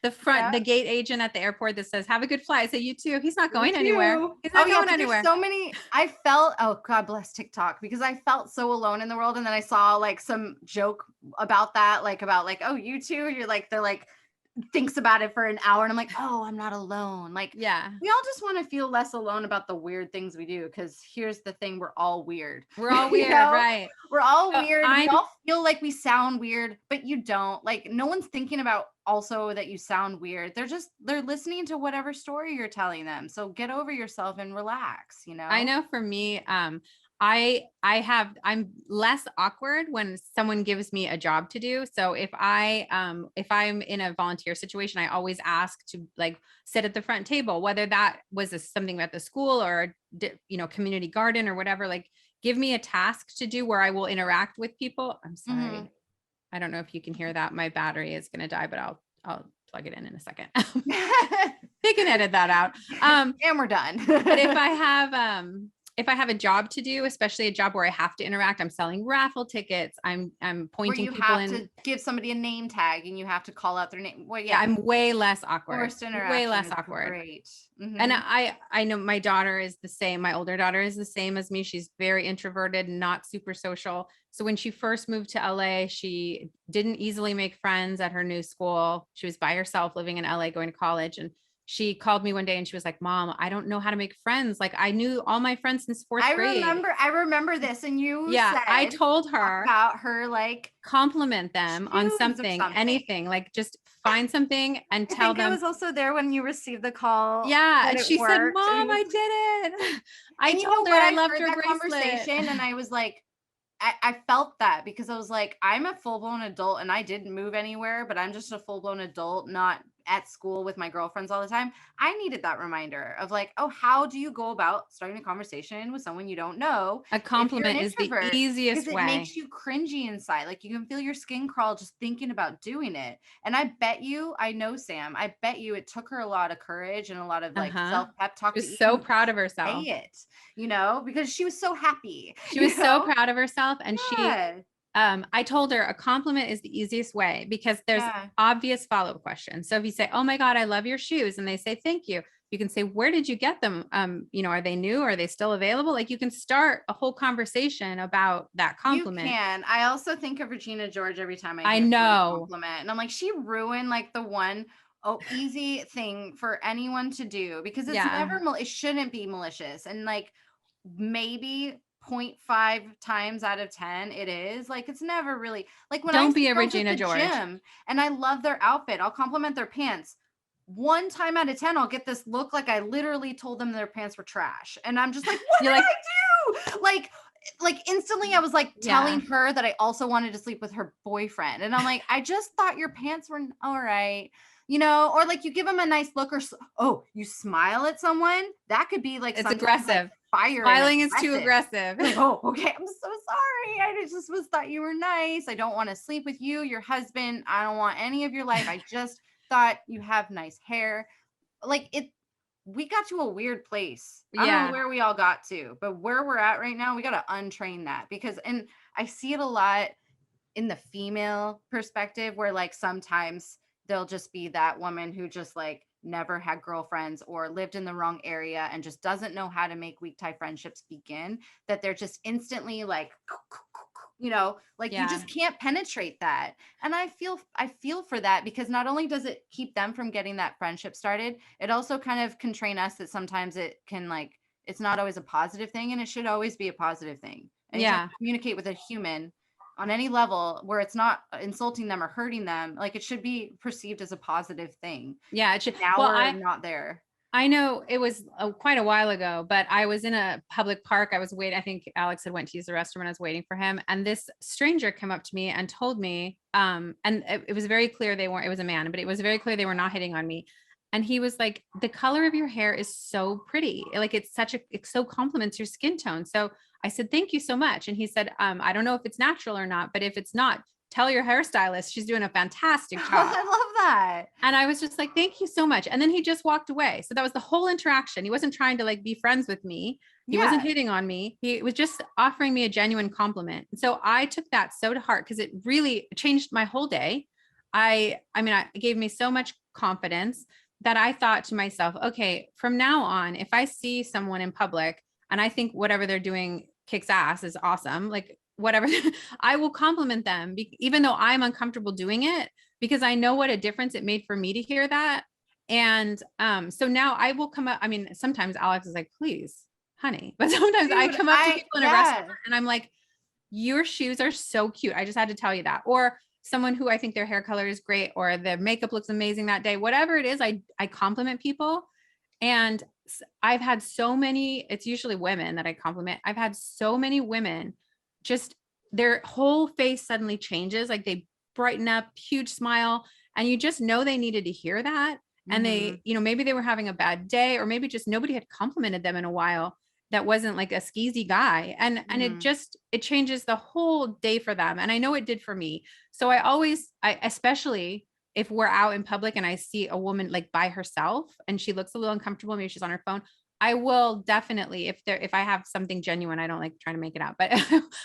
the front, the gate agent at the airport that says, have a good flight. I say, you too. He's not going anywhere. He's not going anywhere. So many, I felt, oh God bless TikTok, because I felt so alone in the world. And then I saw like some joke about that, like about like, oh, you too. You're like, they're like, thinks about it for an hour. And I'm like, oh, I'm not alone. Like, we all just want to feel less alone about the weird things we do. Cause here's the thing. We're all weird. We're all weird. Right. We're all weird. We all feel like we sound weird, but you don't. Like no one's thinking about also that you sound weird. They're listening to whatever story you're telling them. So get over yourself and relax, you know? I know for me, I'm less awkward when someone gives me a job to do. So if I'm in a volunteer situation, I always ask to like sit at the front table, whether that was something at the school or, community garden or whatever, like give me a task to do where I will interact with people. I'm sorry. I don't know if you can hear that. My battery is going to die, but I'll plug it in a second. They can edit that out. And we're done. But if I have a job to do, especially a job where I have to interact, I'm selling raffle tickets. I'm pointing people in. To give somebody a name tag and you have to call out their name. Well, yeah, I'm way less awkward. Forced interaction way less is awkward. Great. And I know my daughter is the same. My older daughter is the same as me. She's very introverted, not super social. So when she first moved to LA, she didn't easily make friends at her new school. She was by herself living in LA, going to college. And she called me one day and she was like, Mom, I don't know how to make friends. Like I knew all my friends since fourth grade. I remember this. And you said, I told her about her, like compliment them on something, anything, like just find something and tell them. I was also there when you received the call. Yeah. She said, Mom, I did it. I told her I loved her conversation. And I was like, I felt that because I was like, I'm a full-blown adult and I didn't move anywhere, but I'm just a full-blown adult, not at school with my girlfriends all the time. I needed that reminder of like, oh, how do you go about starting a conversation with someone you don't know? A compliment is the easiest way. It makes you cringy inside. Like you can feel your skin crawl just thinking about doing it. And I bet you, I know Sam, I bet you it took her a lot of courage and a lot of like self-pep talk. She was so proud of herself. Say it, because she was so happy. She was so proud of herself. And I told her a compliment is the easiest way because there's obvious follow-up questions. So if you say, oh my God, I love your shoes. And they say, thank you. You can say, where did you get them? Are they new? Are they still available? Like you can start a whole conversation about that compliment. You can. I also think of Regina George every time I know compliment. And I'm like, she ruined like the one easy thing for anyone to do because it's never, it shouldn't be malicious. And like maybe 0.5 times out of 10 it is like it's never really like when don't be a Regina George gym and I love their outfit, I'll compliment their pants. 1 time out of 10 I'll get this look like I literally told them their pants were trash and I'm just like, what did I do? Like instantly I was like telling her that I also wanted to sleep with her boyfriend and I'm like, I just thought your pants were all right. Or like you give them a nice look or you smile at someone. That could be like, it's aggressive. Like Smiling is too aggressive. Like, oh, okay. I'm so sorry. I just thought you were nice. I don't want to sleep with you, your husband. I don't want any of your life. I just thought you have nice hair. Like we got to a weird place. I don't know where we all got to, but where we're at right now, we got to untrain that and I see it a lot in the female perspective where like sometimes they'll just be that woman who just like never had girlfriends or lived in the wrong area and just doesn't know how to make weak tie friendships begin, that they're just instantly like, you just can't penetrate that. And I feel for that because not only does it keep them from getting that friendship started, it also kind of can train us that sometimes it can like, it's not always a positive thing and it should always be a positive thing. And you can communicate with a human on any level where it's not insulting them or hurting them. Like it should be perceived as a positive thing. Yeah, it should. Now we're not there. I know it was quite a while ago, but I was in a public park. I was waiting. I think Alex had went to use the restroom and I was waiting for him. And this stranger came up to me and told me, and it was very clear it was a man, but it was very clear they were not hitting on me. And he was like, the color of your hair is so pretty. Like it so complements your skin tone. So I said, thank you so much. And he said, I don't know if it's natural or not, but if it's not, tell your hairstylist, she's doing a fantastic job. I love that. And I was just like, thank you so much. And then he just walked away. So that was the whole interaction. He wasn't trying to like be friends with me. He wasn't hitting on me. He was just offering me a genuine compliment. And so I took that so to heart because it really changed my whole day. It gave me so much confidence that I thought to myself, okay, from now on, if I see someone in public and I think whatever they're doing kicks ass is awesome, like whatever, I will compliment them, even though I'm uncomfortable doing it, because I know what a difference it made for me to hear that. And so now I will come up. I mean, sometimes Alex is like, please, honey, but sometimes I come up to people in a restaurant and I'm like, your shoes are so cute. I just had to tell you that. Or someone who I think their hair color is great or their makeup looks amazing that day, whatever it is, I compliment people. And I've had so many, it's usually women that I compliment. I've had so many women just their whole face suddenly changes. Like they brighten up, huge smile. And you just know they needed to hear that. And Mhm. they, maybe they were having a bad day, or maybe just nobody had complimented them in a while. That wasn't like a skeezy guy. And Mhm. it changes the whole day for them. And I know it did for me. So I especially if we're out in public and I see a woman like by herself and she looks a little uncomfortable, maybe she's on her phone, I will definitely, if I have something genuine, I don't like trying to make it out, but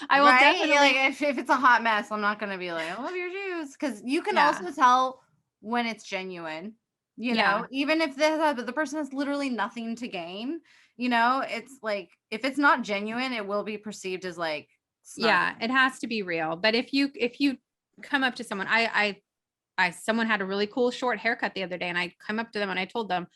I will Right? definitely, Like if it's a hot mess, I'm not gonna be like, I love your shoes. Cause you can yeah, also tell when it's genuine, yeah, even if the person has literally nothing to gain, it's like if it's not genuine, it will be perceived as like snarky. yeah, it has to be real. But if you come up to someone, someone had a really cool short haircut the other day and I come up to them and I told them,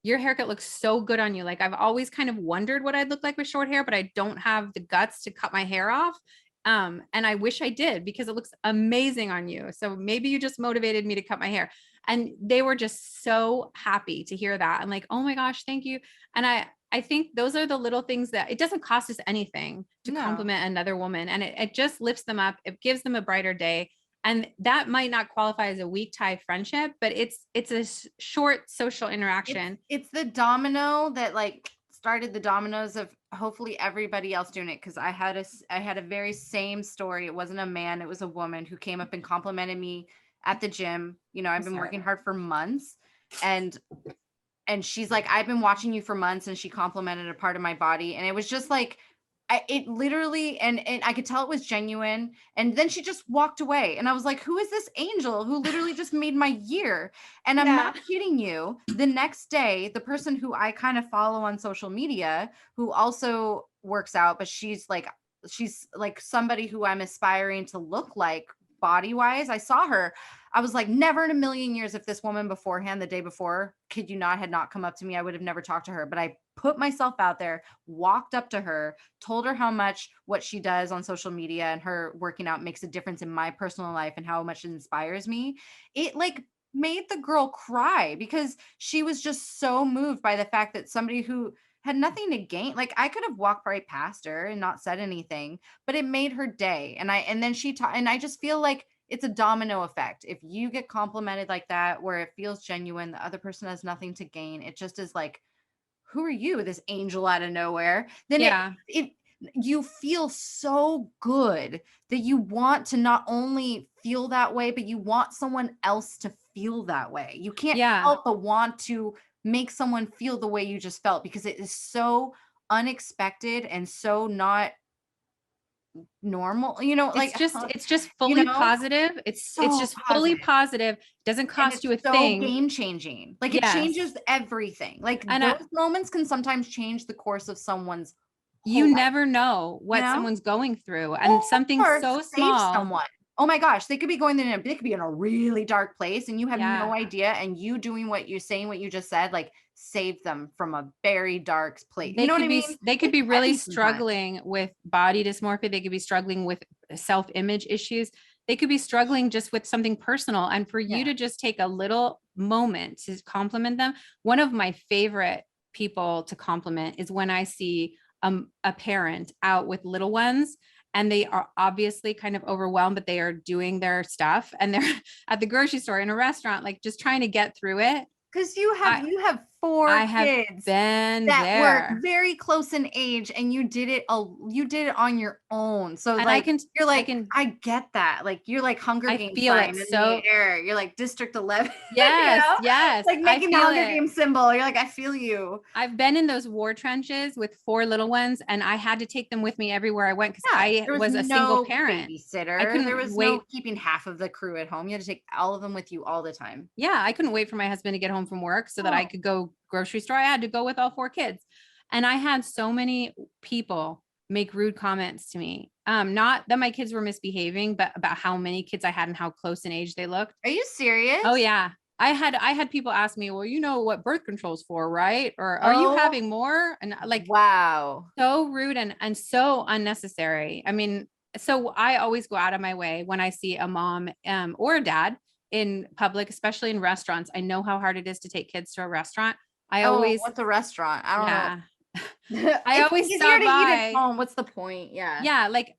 your haircut looks so good on you. Like I've always kind of wondered what I'd look like with short hair, but I don't have the guts to cut my hair off. And I wish I did because it looks amazing on you. So maybe you just motivated me to cut my hair. And they were just so happy to hear that. And like, oh my gosh, thank you. And I think those are the little things that it doesn't cost us anything to No. compliment another woman. And it just lifts them up. It gives them a brighter day. And that might not qualify as a weak tie friendship, but it's a short social interaction. It's the domino that like started the dominoes of hopefully everybody else doing it. Cause I had a very same story. It wasn't a man, it was a woman who came up and complimented me at the gym. I've been working hard for months and she's like, I've been watching you for months, and she complimented a part of my body. And it was just like, it literally, and I could tell it was genuine. And then she just walked away. And I was like, who is this angel who literally just made my year? And I'm Yeah. not kidding you. The next day, the person who I kind of follow on social media, who also works out, but she's like somebody who I'm aspiring to look like body wise. I saw her. I was like, never in a million years, if this woman beforehand, the day before, kid you not, had not come up to me, I would have never talked to her. But I put myself out there, walked up to her, told her how much what she does on social media and her working out makes a difference in my personal life and how much it inspires me. It like made the girl cry because she was just so moved by the fact that somebody who had nothing to gain, like I could have walked right past her and not said anything, but it made her day. And then she taught, and I just feel like it's a domino effect. If you get complimented like that, where it feels genuine, the other person has nothing to gain. It just is like, who are you, this angel out of nowhere? Then Yeah. it you feel so good that you want to not only feel that way, but you want someone else to feel that way. You can't Yeah. help but want to make someone feel the way you just felt because it is so unexpected and so not normal, It's like, just it's just you fully know, positive. It's so just fully positive. positive. Doesn't And cost it's you a so thing. game changing. Like it Yes. changes everything. Like And those moments can sometimes change the course of someone's you whole life, never know you what know? someone's going through. And something Or so save small. someone. Oh my gosh, they could be in a really dark place and you have Yeah. no idea. And you doing what you're saying, what you just said, like save them from a very dark place. You know what I mean? They could It's be really heavy sometimes. struggling with body dysmorphia. They could be struggling with self-image issues. They could be struggling just with something personal. And for you Yeah. to just take a little moment to compliment them. One of my favorite people to compliment is when I see a parent out with little ones and they are obviously kind of overwhelmed, but they are doing their stuff and they're at the grocery store, in a restaurant, like just trying to get through it. Because I you have I 4 have kids been that were there. very close in age and you did it on your own. So And like you're I like, can, I get that. Like you're like Hunger I Games feel sign it in the so, air. You're like District 11, yes, yes, like I making the feel Hunger it. Games symbol. You're like, I feel you. I've been in those war trenches with 4 little ones and I had to take them with me everywhere I went because Yeah, I there was was a single no parent. I babysitter. There couldn't was no wait. keeping half of the crew at home. You had to take all of them with you all the time. Yeah, I couldn't wait for my husband to get home from work so that I Oh, could go grocery store. I had to go with all 4 kids. And I had so many people make rude comments to me. Not that my kids were misbehaving, but about how many kids I had and how close in age they looked. are you Oh serious? yeah. I had people ask me, well, you know what birth control's for, right? Or are you Oh, having more? And like wow. so rude and so unnecessary. I mean, so I always go out of my way when I see a mom or a dad in public, especially in restaurants. I know how hard it is to take kids to a restaurant. I Oh, always, what's a restaurant? I don't know. yeah, I It's always easier stop to eat at by. home. What's the point? Yeah. Yeah, like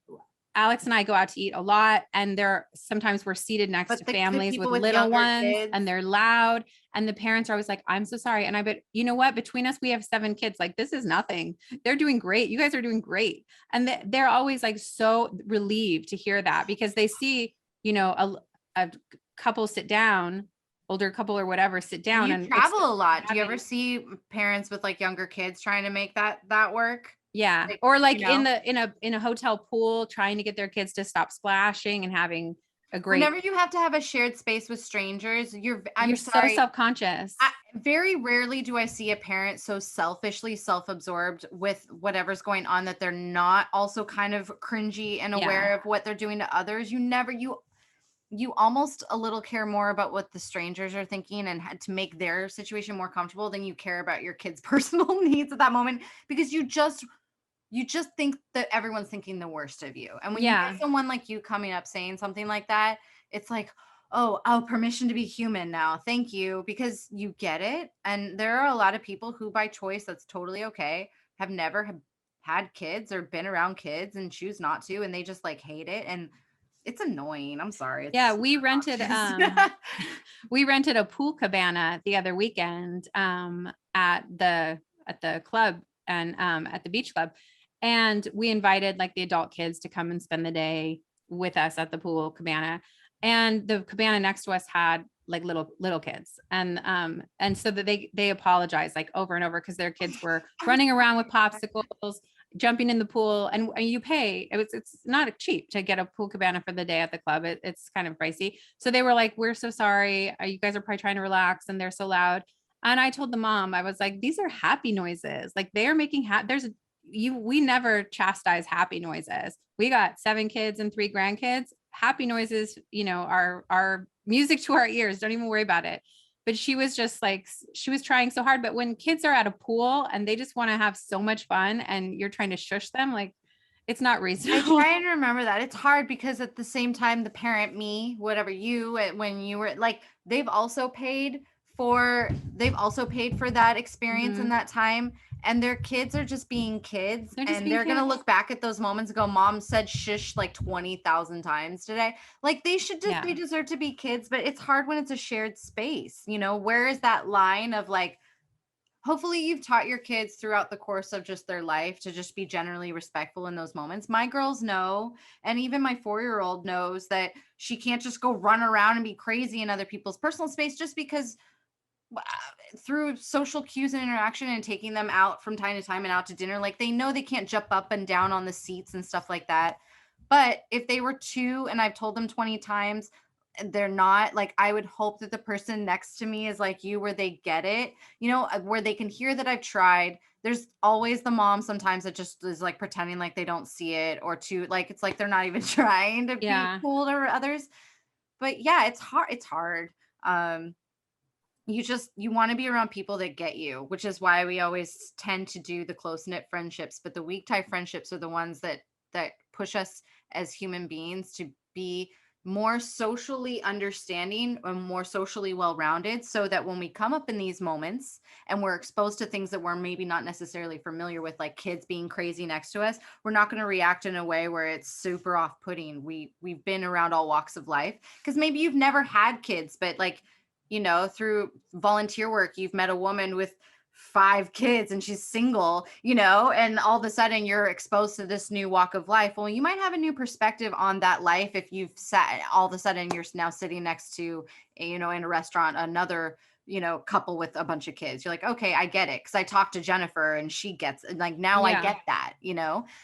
Alex and I go out to eat a lot, and sometimes we're seated next But to the families with people with little younger ones, kids. and they're loud, and the parents are always like, I'm so sorry. And I bet, you know what, between us we have 7 kids, like this is nothing. They're doing great, you guys are doing great. And they're always like so relieved to hear that, because they see, you know, a couple sit down, older couple or whatever, sit down You and travel a lot. Do you ever having, see parents with like younger kids trying to make that work? yeah, Like, or you like know, in a hotel pool, trying to get their kids to stop splashing and having a great, whenever you have to have a shared space with strangers, I'm you're so sorry. self-conscious. Very rarely do I see a parent so selfishly self-absorbed with whatever's going on that they're not also kind of cringy and aware of what they're doing to others. You almost a little care more about what the strangers are thinking and to make their situation more comfortable than you care about your kids' personal needs at that moment, because you just think that everyone's thinking the worst of you. And when you Yeah. get someone like you coming up saying something like that, it's like, oh, permission to be human now. Thank you, because you get it. And there are a lot of people who, by choice, that's totally okay, have never had kids or been around kids and choose not to, and they just like hate it. And it's annoying. I'm sorry. It's Yeah, super obnoxious. we rented a pool cabana the other weekend at the club, and at the beach club. And we invited like the adult kids to come and spend the day with us at the pool cabana. And the cabana next to us had like little kids. And so that they apologized like over and over, because their kids were running around with popsicles, jumping in the pool, and you pay. It's not cheap to get a pool cabana for the day at the club. It's kind of pricey. So they were like, we're so sorry. You guys are probably trying to relax and they're so loud. And I told the mom, I was like, these are happy noises. Like they are making we never chastise happy noises. We got 7 kids and 3 grandkids. Happy noises, you know, are music to our ears. Don't even worry about it. But she was just like, she was trying so hard. But when kids are at a pool and they just want to have so much fun and you're trying to shush them, like it's not I reasonable. try and remember that. It's hard because at the same time, the parent, me, whatever you, when you were like, they've also paid for that experience in Mhm. that time, and their kids are just being kids, They're just and being they're gonna kids. look back at those moments and go, "Mom said shush like 20,000 times today." Like they Yeah. deserve to be kids, but it's hard when it's a shared space. Where is that line of like, hopefully you've taught your kids throughout the course of just their life to just be generally respectful in those moments. My girls know, and even my 4-year-old knows that she can't just go run around and be crazy in other people's personal space just because through social cues and interaction and taking them out from time to time and out to dinner, like they know they can't jump up and down on the seats and stuff like that. But if they were 2 and I've told them 20 times, they're not, like, I would hope that the person next to me is like you, where they get it, where they can hear that I've tried. There's always the mom sometimes that just is like pretending like they don't see it, or to like, it's like they're not even trying to be Yeah. cool to others. But yeah, it's hard. Um, you want to be around people that get you, which is why we always tend to do the close knit friendships, but the weak tie friendships are the ones that push us as human beings to be more socially understanding and more socially well-rounded, so that when we come up in these moments and we're exposed to things that we're maybe not necessarily familiar with, like kids being crazy next to us, we're not going to react in a way where it's super off-putting. We've been around all walks of life, because maybe you've never had kids, but like, through volunteer work, you've met a woman with 5 kids and she's single, and all of a sudden you're exposed to this new walk of life. Well, you might have a new perspective on that life if you've sat, all of a sudden you're now sitting next to, in a restaurant, another, couple with a bunch of kids. You're like, okay, I get it. Cause I talked to Jennifer and she gets it. Like, now I Yeah. get that.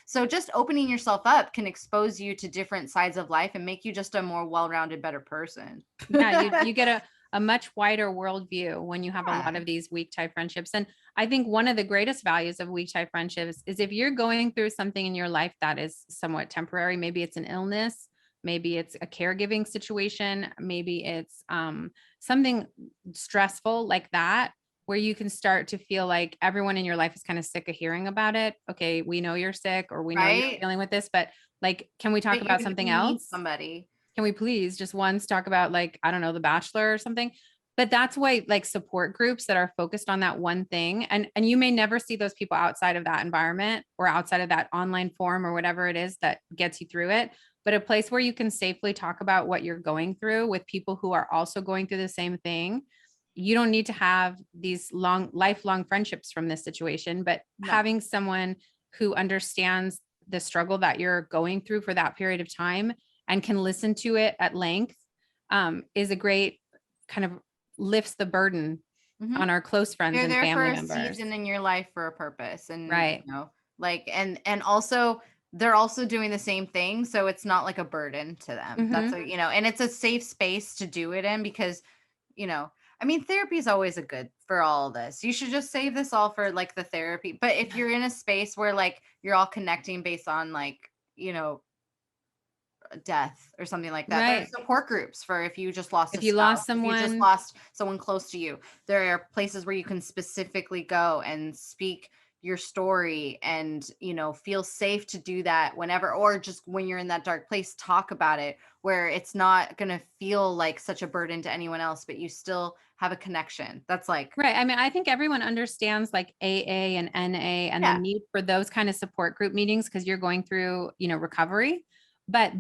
So just opening yourself up can expose you to different sides of life and make you just a more well-rounded, better person. Yeah. You get a much wider worldview when you have a lot Yeah. of these weak tie friendships. And I think one of the greatest values of weak tie friendships is if you're going through something in your life that is somewhat temporary, maybe it's an illness, maybe it's a caregiving situation, maybe it's something stressful like that, where you can start to feel like everyone in your life is kind of sick of hearing about it. Okay, we know you're sick, or we know you're Right. dealing with this, but like, can we talk But about something you need else? somebody. Can we please just once talk about, like, I don't know, The Bachelor or something? But that's why like support groups that are focused on that one thing, and you may never see those people outside of that environment or outside of that online forum or whatever it is that gets you through it, but a place where you can safely talk about what you're going through with people who are also going through the same thing. You don't need to have these lifelong friendships from this situation, but having someone who understands the struggle that you're going through for that period of time and can listen to it at length is a great kind of lifts the burden on our close friends They're and there family for a members. season in your life for a purpose. And Right. you know, like and also they're also doing the same thing. So it's not like a burden to them. That's a, you know, and it's a safe space to do it in because, you know, I mean, therapy is always a good for all of this. You should just save this all for like the therapy. But if you're in a space where like you're all connecting based on like, you know, death or something like that. Right. There's support groups for if you just lost If a you spouse, lost if you just someone, lost someone close to you. There are places where you can specifically go and speak your story and, you know, feel safe to do that whenever, or just when you're in that dark place, talk about it where it's not going to feel like such a burden to anyone else, but you still have a connection. That's like, right. I mean, I think everyone understands like AA and NA and the need for those kind of support group meetings because you're going through, you know, recovery. But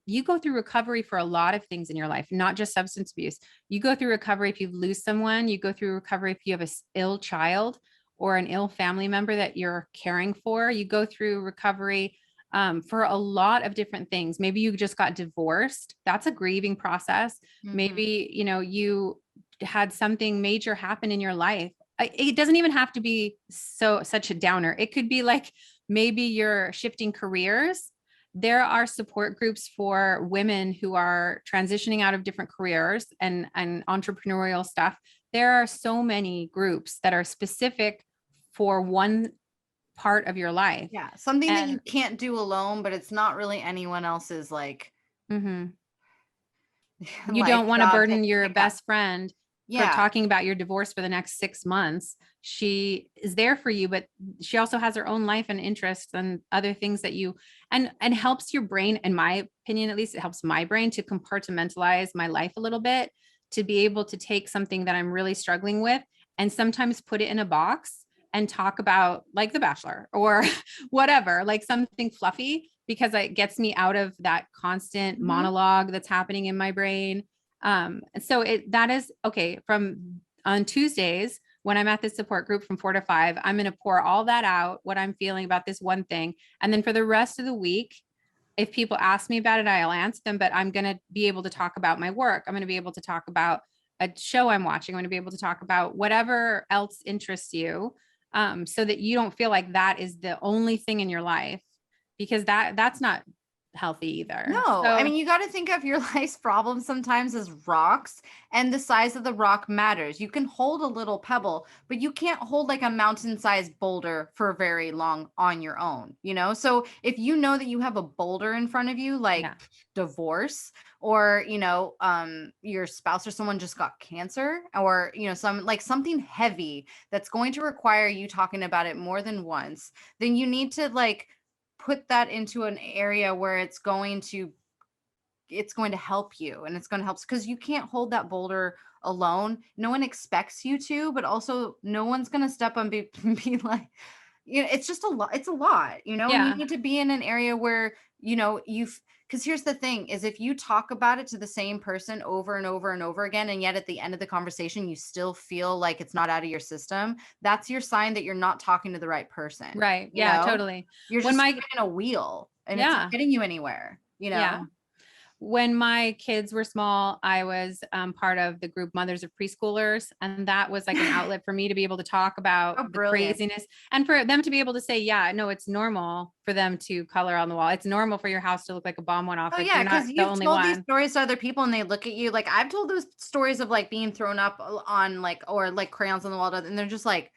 you go through recovery for a lot of things in your life, not just substance abuse. You go through recovery if you lose someone, you go through recovery if you have an ill child or an ill family member that you're caring for. You go through recovery for a lot of different things. Maybe you just got divorced. That's a grieving process. Maybe, you know, you had something major happen in your life. It doesn't even have to be such a downer. It could be like maybe you're shifting careers. There are support groups for women who are transitioning out of different careers and entrepreneurial stuff. There are so many groups that are specific for one part of your life. yeah, something that you can't do alone, but it's not really anyone else's like, you don't want to burden your best friend for yeah, talking about your divorce for the next 6 months. She is there for you, but she also has her own life and interests and other things that you, and helps your brain, in my opinion, at least it helps my brain to compartmentalize my life a little bit, to be able to take something that I'm really struggling with and sometimes put it in a box and talk about like The Bachelor or whatever, like something fluffy, because it gets me out of that constant monologue that's happening in my brain. So that is okay. From on Tuesdays, when I'm at this support group from 4 to 5, I'm going to pour all that out, what I'm feeling about this one thing. And then for the rest of the week, if people ask me about it, I'll answer them, but I'm going to be able to talk about my work. I'm going to be able to talk about a show I'm watching. I'm going to be able to talk about whatever else interests you, so that you don't feel like that is the only thing in your life, because that's not healthy either. No, I mean, you got to think of your life's problems sometimes as rocks, and the size of the rock matters. You can hold a little pebble, but you can't hold like a mountain-sized boulder for very long on your own, you know? So if you know that you have a boulder in front of you, like divorce, or, you know, your spouse or someone just got cancer, or, you know, something heavy that's going to require you talking about it more than once, then you need to like put that into an area where it's going to help you, and it's going to help, because you can't hold that boulder alone. No one expects you to, but also no one's going to step on be like, you know, it's just a lot. It's a lot, you know, and you need to be in an area where, you know, because here's the thing is, if you talk about it to the same person over and over and over again, and yet at the end of the conversation, you still feel like it's not out of your system, that's your sign that you're not talking to the right person. Right. You Yeah, know? totally. You're just in a wheel, and it's not getting you anywhere, you know? Yeah. When my kids were small, I was part of the group Mothers of Preschoolers. And that was like an outlet for me to be able to talk about the craziness, and for them to be able to say, yeah, no, it's normal for them to color on the wall. It's normal for your house to look like a bomb went off. Oh like, yeah, because you've told these stories to other people and they look at you like, I've told those stories of like being thrown up on like, or like crayons on the wall, and they're just like,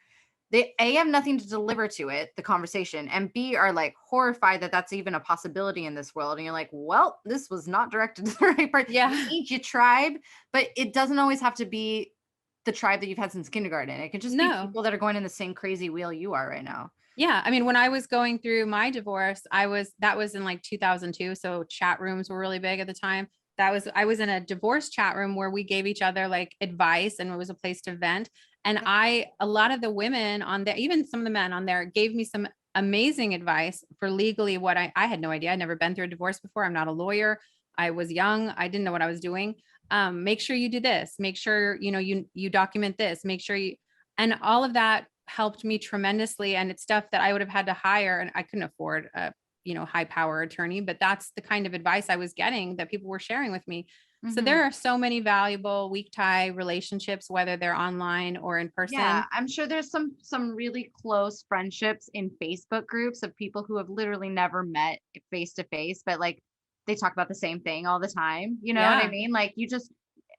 they A, have nothing to deliver to it, the conversation, and B, are like horrified that that's even a possibility in this world. And you're like, well, this was not directed to the right person. Yeah. You need your tribe, but it doesn't always have to be the tribe that you've had since kindergarten. It could just be people that are going in the same crazy wheel you are right now. Yeah. I mean, when I was going through my divorce, that was in like 2002. So chat rooms were really big at the time. I was in a divorce chat room where we gave each other like advice, and it was a place to vent. And a lot of the women on there, even some of the men on there, gave me some amazing advice for legally what I had no idea. I'd never been through a divorce before. I'm not a lawyer. I was young. I didn't know what I was doing. Make sure you do this. Make sure, you document this, make sure and all of that helped me tremendously. And it's stuff that I would have had to hire, and I couldn't afford a, high power attorney, but that's the kind of advice I was getting that people were sharing with me. So there are so many valuable weak tie relationships, whether they're online or in person. Yeah, I'm sure there's some really close friendships in Facebook groups of people who have literally never met face to face, but like they talk about the same thing all the time. You know what I mean? Like you just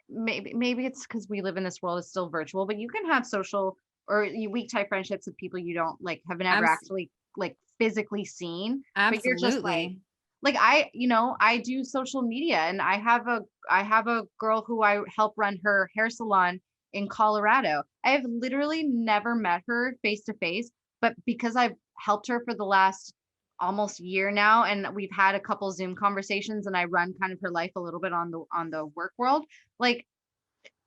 maybe it's because we live in this world, it's still virtual, but you can have social or weak tie friendships with people you don't like have never actually like physically seen. Absolutely. But you're just like I do social media, and I have a girl who I help run her hair salon in Colorado. I have literally never met her face to face, but because I've helped her for the last almost year now, and we've had a couple Zoom conversations, and I run kind of her life a little bit on the work world. Like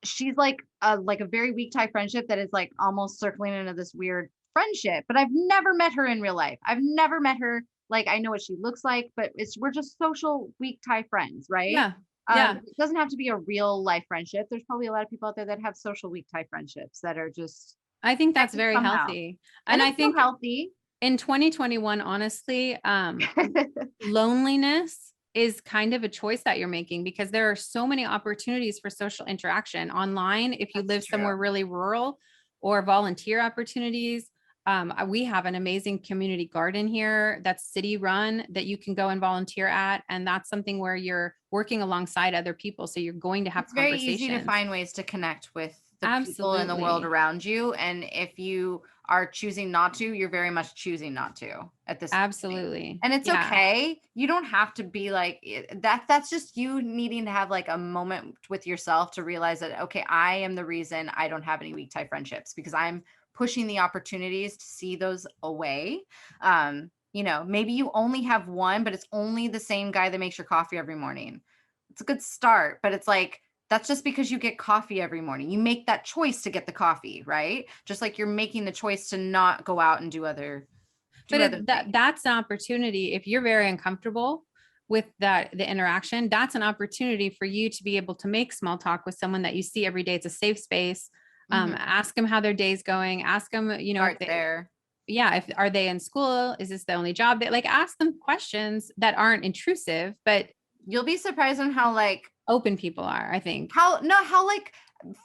she's like a very weak tie friendship that is like almost circling into this weird friendship, but I've never met her in real life. I've never met her. Like I know what she looks like, but we're just social weak tie friends, right? Yeah. It doesn't have to be a real life friendship. There's probably a lot of people out there that have social weak tie friendships that are just. I think that's very healthy, and I think healthy in 2021. Honestly, loneliness is kind of a choice that you're making, because there are so many opportunities for social interaction online. If you live somewhere really rural, or volunteer opportunities. We have an amazing community garden here that's city run that you can go and volunteer at. And that's something where you're working alongside other people. So you're going to have conversations. Very easy to find ways to connect with the people in the world around you. And if you are choosing not to, you're very much choosing not to at this Absolutely. point. And it's okay. You don't have to be like that. That's just you needing to have like a moment with yourself to realize that, okay, I am the reason I don't have any weak tie friendships, because I'm pushing the opportunities to see those away. Maybe you only have one, but it's only the same guy that makes your coffee every morning. It's a good start, but it's like, that's just because you get coffee every morning. You make that choice to get the coffee, right? Just like you're making the choice to not go out and do other that's an opportunity. If you're very uncomfortable with the interaction, that's an opportunity for you to be able to make small talk with someone that you see every day. It's a safe space. Ask them how their day's going. Ask them, are they in school? Is this the only job? Ask them questions that aren't intrusive, but you'll be surprised on how open people are, I think. How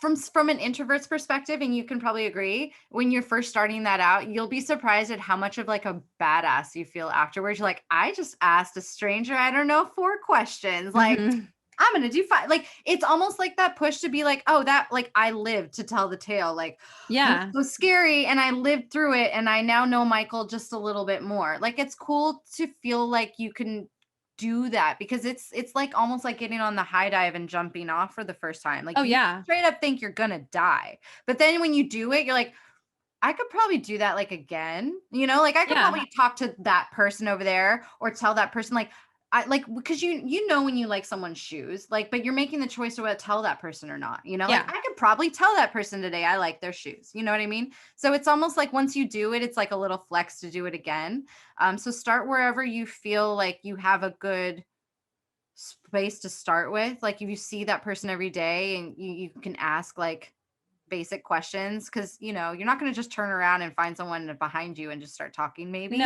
from an introvert's perspective, and you can probably agree, when you're first starting that out, you'll be surprised at how much of like a badass you feel afterwards. You're like, I just asked a stranger, I don't know, 4 questions. Like, I'm going to do 5. Like, it's almost like that push to be like, oh, that like I lived to tell the tale. Like, yeah, it was scary and I lived through it. And I now know Michael just a little bit more. Like, it's cool to feel like you can do that, because it's like almost like getting on the high dive and jumping off for the first time. Like, you straight up think you're gonna die, but then when you do it, you're like, I could probably do that like again, like I could probably talk to that person over there, or tell that person like, I like, because you know when you like someone's shoes, like, but you're making the choice to tell that person or not, like I could probably tell that person today I like their shoes, you know what I mean? So it's almost like once you do it, it's like a little flex to do it again. So start wherever you feel like you have a good space to start with. Like if you see that person every day and you can ask like basic questions, because you're not going to just turn around and find someone behind you and just start talking. Maybe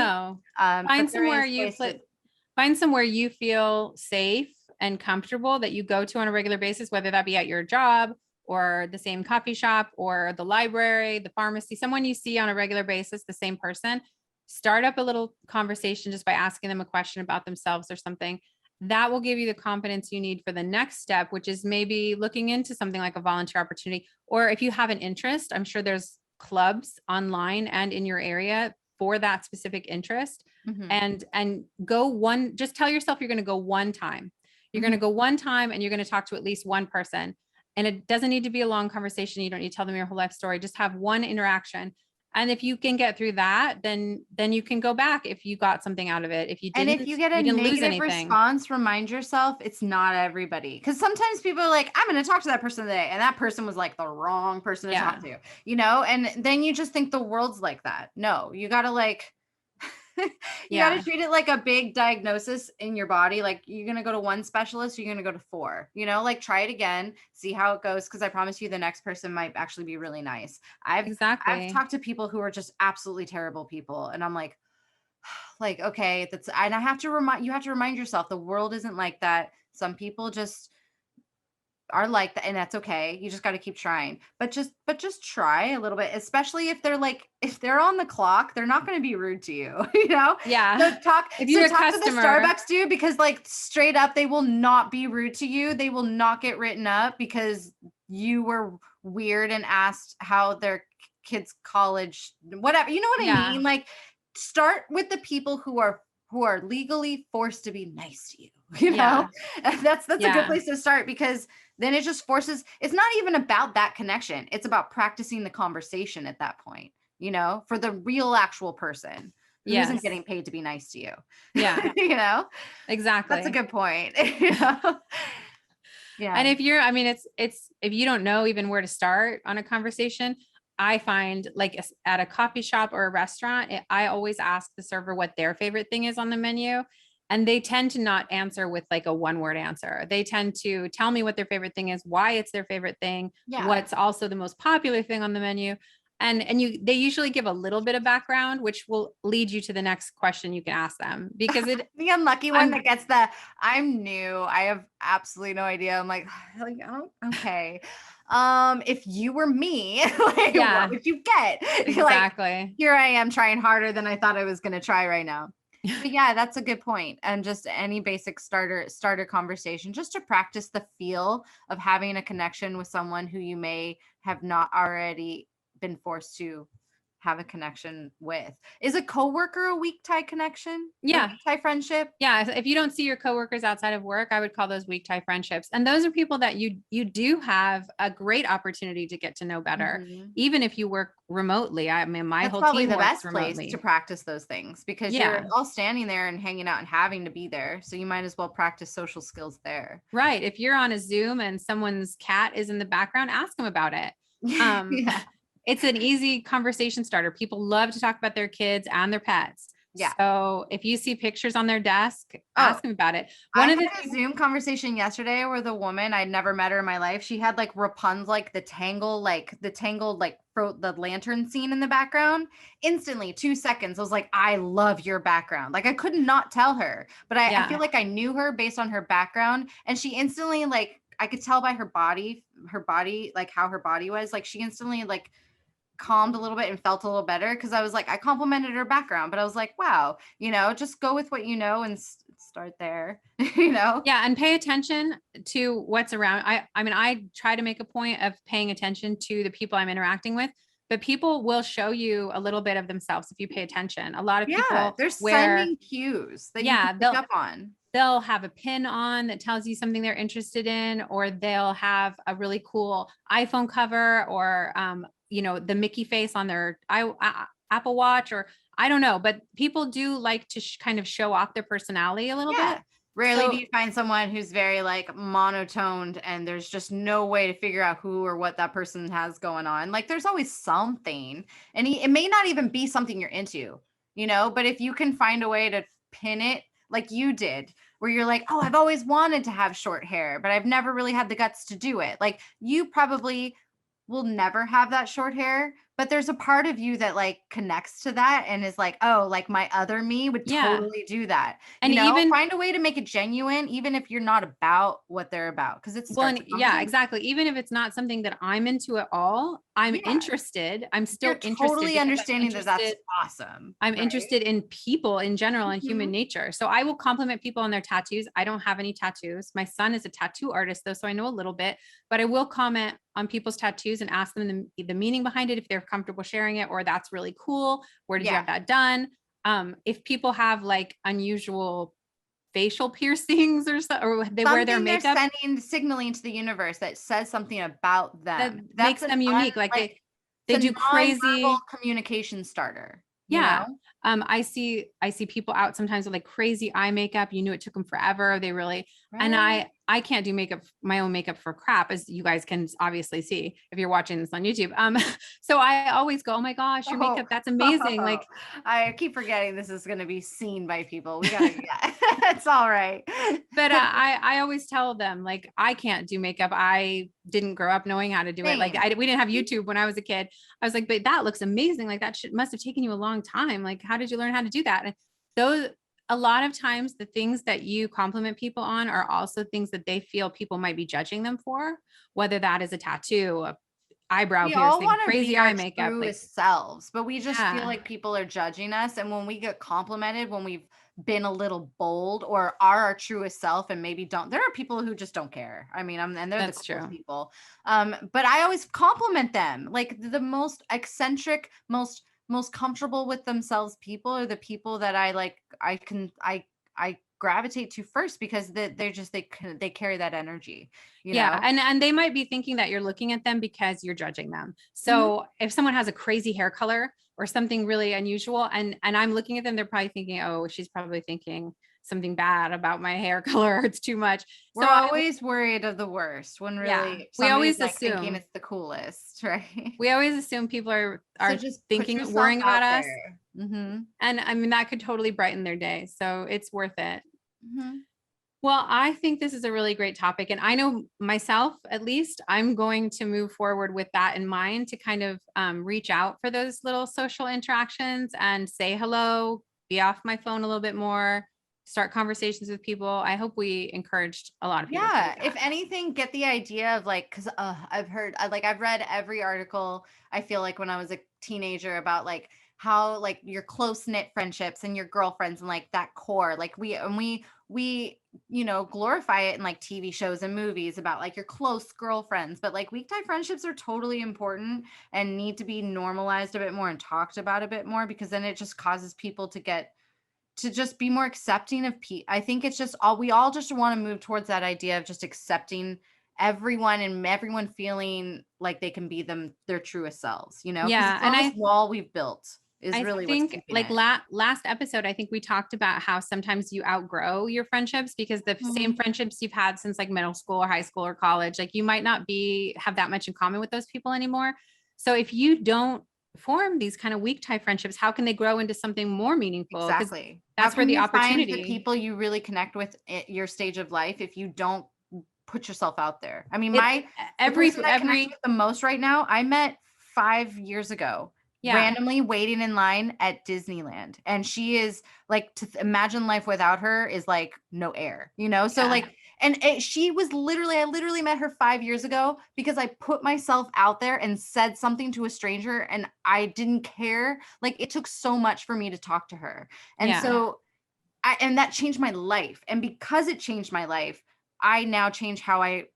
find somewhere you feel safe and comfortable that you go to on a regular basis, whether that be at your job or the same coffee shop or the library, the pharmacy, someone you see on a regular basis, the same person. Start up a little conversation just by asking them a question about themselves or something. That will give you the confidence you need for the next step, which is maybe looking into something like a volunteer opportunity. Or if you have an interest, I'm sure there's clubs online and in your area for that specific interest. And go just tell yourself you're going to go one time. You're going to go one time and you're going to talk to at least one person. And it doesn't need to be a long conversation. You don't need to tell them your whole life story. Just have one interaction. And if you can get through that, then you can go back if you got something out of it. If you didn't, and if you get a didn't lose negative anything. response, remind yourself it's not everybody. Because sometimes people are like, I'm going to talk to that person today. And that person was like the wrong person to talk to, you know? And then you just think the world's like that. No, you got to like, you got to treat it like a big diagnosis in your body. Like you're going to go to one specialist, you're going to go to 4, you know, like try it again, see how it goes. Cause I promise you the next person might actually be really nice. I've talked to people who are just absolutely terrible people. And I'm like, okay, and I have to remind yourself the world isn't like that. Some people just are like that, and that's okay. You just got to keep trying, but just try a little bit, especially if they're on the clock, they're not going to be rude to you, you know? Yeah. So talk to the Starbucks dude, because like straight up, they will not be rude to you. They will not get written up because you were weird and asked how their kids' college, whatever, you know what I mean? Like start with the people who are legally forced to be nice to you, you know? That's a good place to start, because then it just forces, it's not even about that connection. It's about practicing the conversation at that point, you know, for the real actual person who isn't getting paid to be nice to you. Yeah. You know? Exactly. That's a good point. You know? Yeah. And if you're, I mean, it's, if you don't know even where to start on a conversation, I find like at a coffee shop or a restaurant, I always ask the server what their favorite thing is on the menu. And they tend to not answer with like a 1-word answer. They tend to tell me what their favorite thing is, why it's their favorite thing, what's also the most popular thing on the menu. And they usually give a little bit of background, which will lead you to the next question you can ask them, because the unlucky one that gets I'm new, I have absolutely no idea. I'm like, oh, okay. If you were me, like, what would you get? Exactly. Like, here I am trying harder than I thought I was going to try right now. But yeah, that's a good point. And just any basic starter conversation, just to practice the feel of having a connection with someone who you may have not already been forced to have a connection with. Is a coworker a weak tie connection? Yeah. Weak tie friendship? Yeah. If you don't see your coworkers outside of work, I would call those weak tie friendships. And those are people that you do have a great opportunity to get to know better, even if you work remotely. I mean, that's whole probably team the works best remotely. place to practice those things, because you're all standing there and hanging out and having to be there. So you might as well practice social skills there. Right. If you're on a Zoom and someone's cat is in the background, ask them about it. It's an easy conversation starter. People love to talk about their kids and their pets. Yeah. So if you see pictures on their desk, ask them about it. I had a Zoom conversation yesterday where the woman, I'd never met her in my life, she had like Rapunzel, like the tangled the lantern scene in the background. Instantly, 2 seconds, I was like, I love your background. Like I could not tell her, but I feel like I knew her based on her background. And she instantly, like, I could tell by her body, like how her body was, like she instantly like calmed a little bit and felt a little better, because I was like, I complimented her background, but I was like, wow, you know, just go with what you know and start there. You know? Yeah. And pay attention to what's around. I mean, I try to make a point of paying attention to the people I'm interacting with, but people will show you a little bit of themselves if you pay attention. A lot of people, there's sending cues that you can pick up on. They'll have a pin on that tells you something they're interested in, or they'll have a really cool iPhone cover, or you know, the Mickey face on their Apple Watch, or I don't know, but people do like to kind of show off their personality a little bit. Rarely do you find someone who's very like monotoned and there's just no way to figure out who or what that person has going on. Like there's always something, and it may not even be something you're into, you know, but if you can find a way to pin it like you did, where you're like, oh, I've always wanted to have short hair, but I've never really had the guts to do it. Like you probably will never have that short hair, but there's a part of you that like connects to that and is like, oh, like my other me would totally do that. And you know, even find a way to make it genuine, even if you're not about what they're about. Cause it's exactly. Even if it's not something that I'm into at all, I'm interested. I'm still interested. Totally understanding that that's awesome. I'm interested in people in general and human nature. So I will compliment people on their tattoos. I don't have any tattoos. My son is a tattoo artist though, so I know a little bit, but I will comment on people's tattoos and ask them the meaning behind it, if they're comfortable sharing it, or that's really cool. Where did you have that done? If people have like unusual facial piercings or so, or they wear their makeup, they're signaling to the universe that says something about them that makes them unique. They it's a do crazy non-verbal communication starter. Yeah. I see people out sometimes with like crazy eye makeup. You knew it took them forever. They really, and Right? I can't do makeup, my own makeup for crap, as you guys can obviously see if you're watching this on YouTube. So I always go, oh my gosh, your makeup, that's amazing. Like, I keep forgetting this is going to be seen by people. We gotta, yeah, it's all right. but I always tell them, like, I can't do makeup. I didn't grow up knowing how to do it. Like Same. we didn't have YouTube when I was a kid. I was like, but that looks amazing. Like that must have taken you a long time. Like, how did you learn how to do that? And those, a lot of times the things that you compliment people on are also things that they feel people might be judging them for, whether that is a tattoo, a eyebrow We all piercing, want to crazy be eye our makeup. Like, truest selves, but we just feel yeah, like people are judging us. And when we get complimented, when we've been a little bold or are our truest self and maybe don't, there are people who just don't care. I mean, and they're the that's coolest true. people. But I always compliment them. Like the most eccentric, most comfortable with themselves people are the people that I like. I gravitate to first because they're just they carry that energy, you Yeah. know. And they might be thinking that you're looking at them because you're judging them. Mhm. So if someone has a crazy hair color or something really unusual and I'm looking at them, they're probably thinking, oh, she's probably thinking something bad about my hair color. It's too much. We're So always worried of the worst when yeah, really somebody's like thinking it's the coolest, right? we always assume people So are just put thinking, yourself worrying out about us. there. Mm-hmm. And I mean, that could totally brighten their day. So it's worth it. Mm-hmm. Well, I think this is a really great topic. And I know myself, at least, I'm going to move forward with that in mind to kind of reach out for those little social interactions and say hello, be off my phone a little bit more, start conversations with people. I hope we encouraged a lot of people to do Yeah, if that. anything, get the idea of like, because I've read every article, I feel like when I was a teenager about like how like your close knit friendships and your girlfriends and like that core, like we glorify it in like TV shows and movies about like your close girlfriends, but like weak tie friendships are totally important and need to be normalized a bit more and talked about a bit more because then it just causes people to just be more accepting of I think it's just we all just want to move towards that idea of just accepting everyone and everyone feeling like they can be their truest selves, because Yeah. it's And all this wall we've built is I really what's think keeping like it. last episode, I think we talked about how sometimes you outgrow your friendships because the same Mhm. friendships you've had since like middle school or high school or college, like you might not have that much in common with those people anymore. So if you don't form these kind of weak tie friendships, how can they grow into something more meaningful? Because Exactly. How that's where can the you find the opportunity, people you really connect with at your stage of life if you don't put yourself out there? I mean, it the person I connect every with the most right now, I met 5 years ago, yeah, randomly waiting in line at Disneyland. And she is like, imagine life without her is like no air, So yeah, like, she was I literally met her 5 years ago because I put myself out there and said something to a stranger and I didn't care. Like it took so much for me to talk to her. And yeah. so and that changed my life. And because it changed my life, I now change how I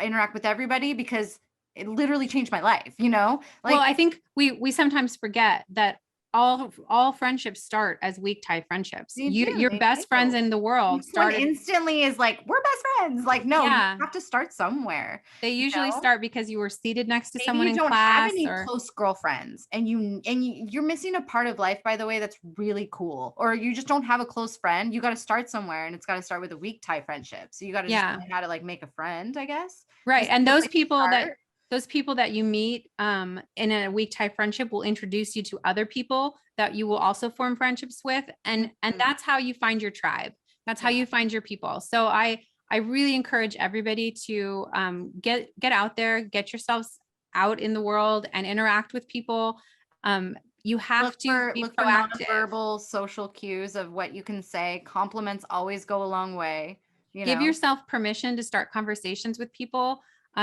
interact with everybody because it literally changed my life, Well, Like I think we sometimes forget that all friendships start as weak tie friendships. they do, Your they best friends do. in the world Someone started. instantly is like, we're best friends. Like, no, you Yeah, have to start somewhere, they you usually know? start because you were seated next to Maybe someone you in don't have class any or close girlfriends and you're missing a part of life, by the way, that's really cool. Or you just don't have a close friend. You got to start somewhere and it's got to start with a weak tie friendship. So you got to just yeah, learn how to like make a friend, I guess. right. Just a And good place to start. those people that you meet in a weak tie friendship will introduce you to other people that you will also form friendships with. And Mhm. that's how you find your tribe. That's how Yeah. you find your people. So I really encourage everybody to get out there, get yourselves out in the world and interact with people. You have to be Look for proactive. nonverbal social cues of what you can say. Compliments always go a long way, you Give know. yourself permission to start conversations with people.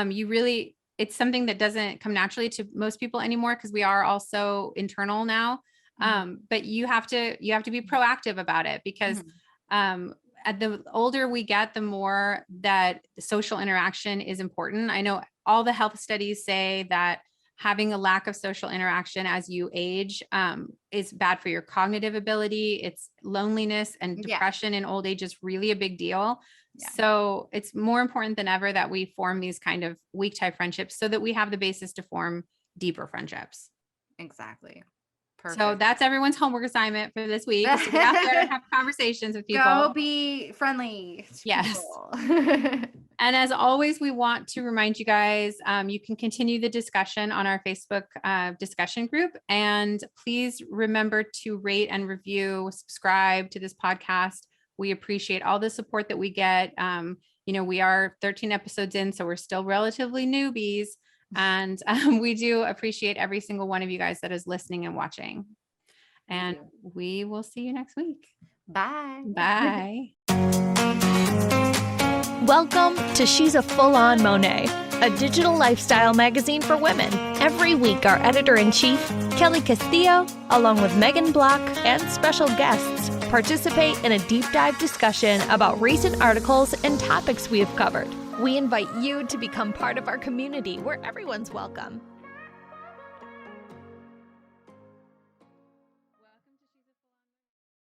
You really, it's something that doesn't come naturally to most people anymore because we are also internal now. Mhm. But you have to be proactive about it because Mhm. um, at the older we get, the more that social interaction is important. I know all the health studies say that having a lack of social interaction as you age is bad for your cognitive ability. It's loneliness and Yeah. depression in old age is really a big deal. Yeah. So it's more important than ever that we form these kind of weak tie friendships so that we have the basis to form deeper friendships. Exactly. Perfect. So that's everyone's homework assignment for this week. So get out there and have conversations with people. Go be friendly. Yes. And as always, we want to remind you guys, you can continue the discussion on our Facebook discussion group. And please remember to rate and review, subscribe to this podcast. We appreciate all the support that we get. We are 13 episodes in, so we're still relatively newbies. And we do appreciate every single one of you guys that is listening and watching. And we will see you next week. Bye. Bye. Welcome to She's a Full-On Monet, a digital lifestyle magazine for women. Every week, our editor-in-chief, Kelly Castillo, along with Megan Block and special guests, participate in a deep dive discussion about recent articles and topics we have covered. We invite you to become part of our community where everyone's welcome.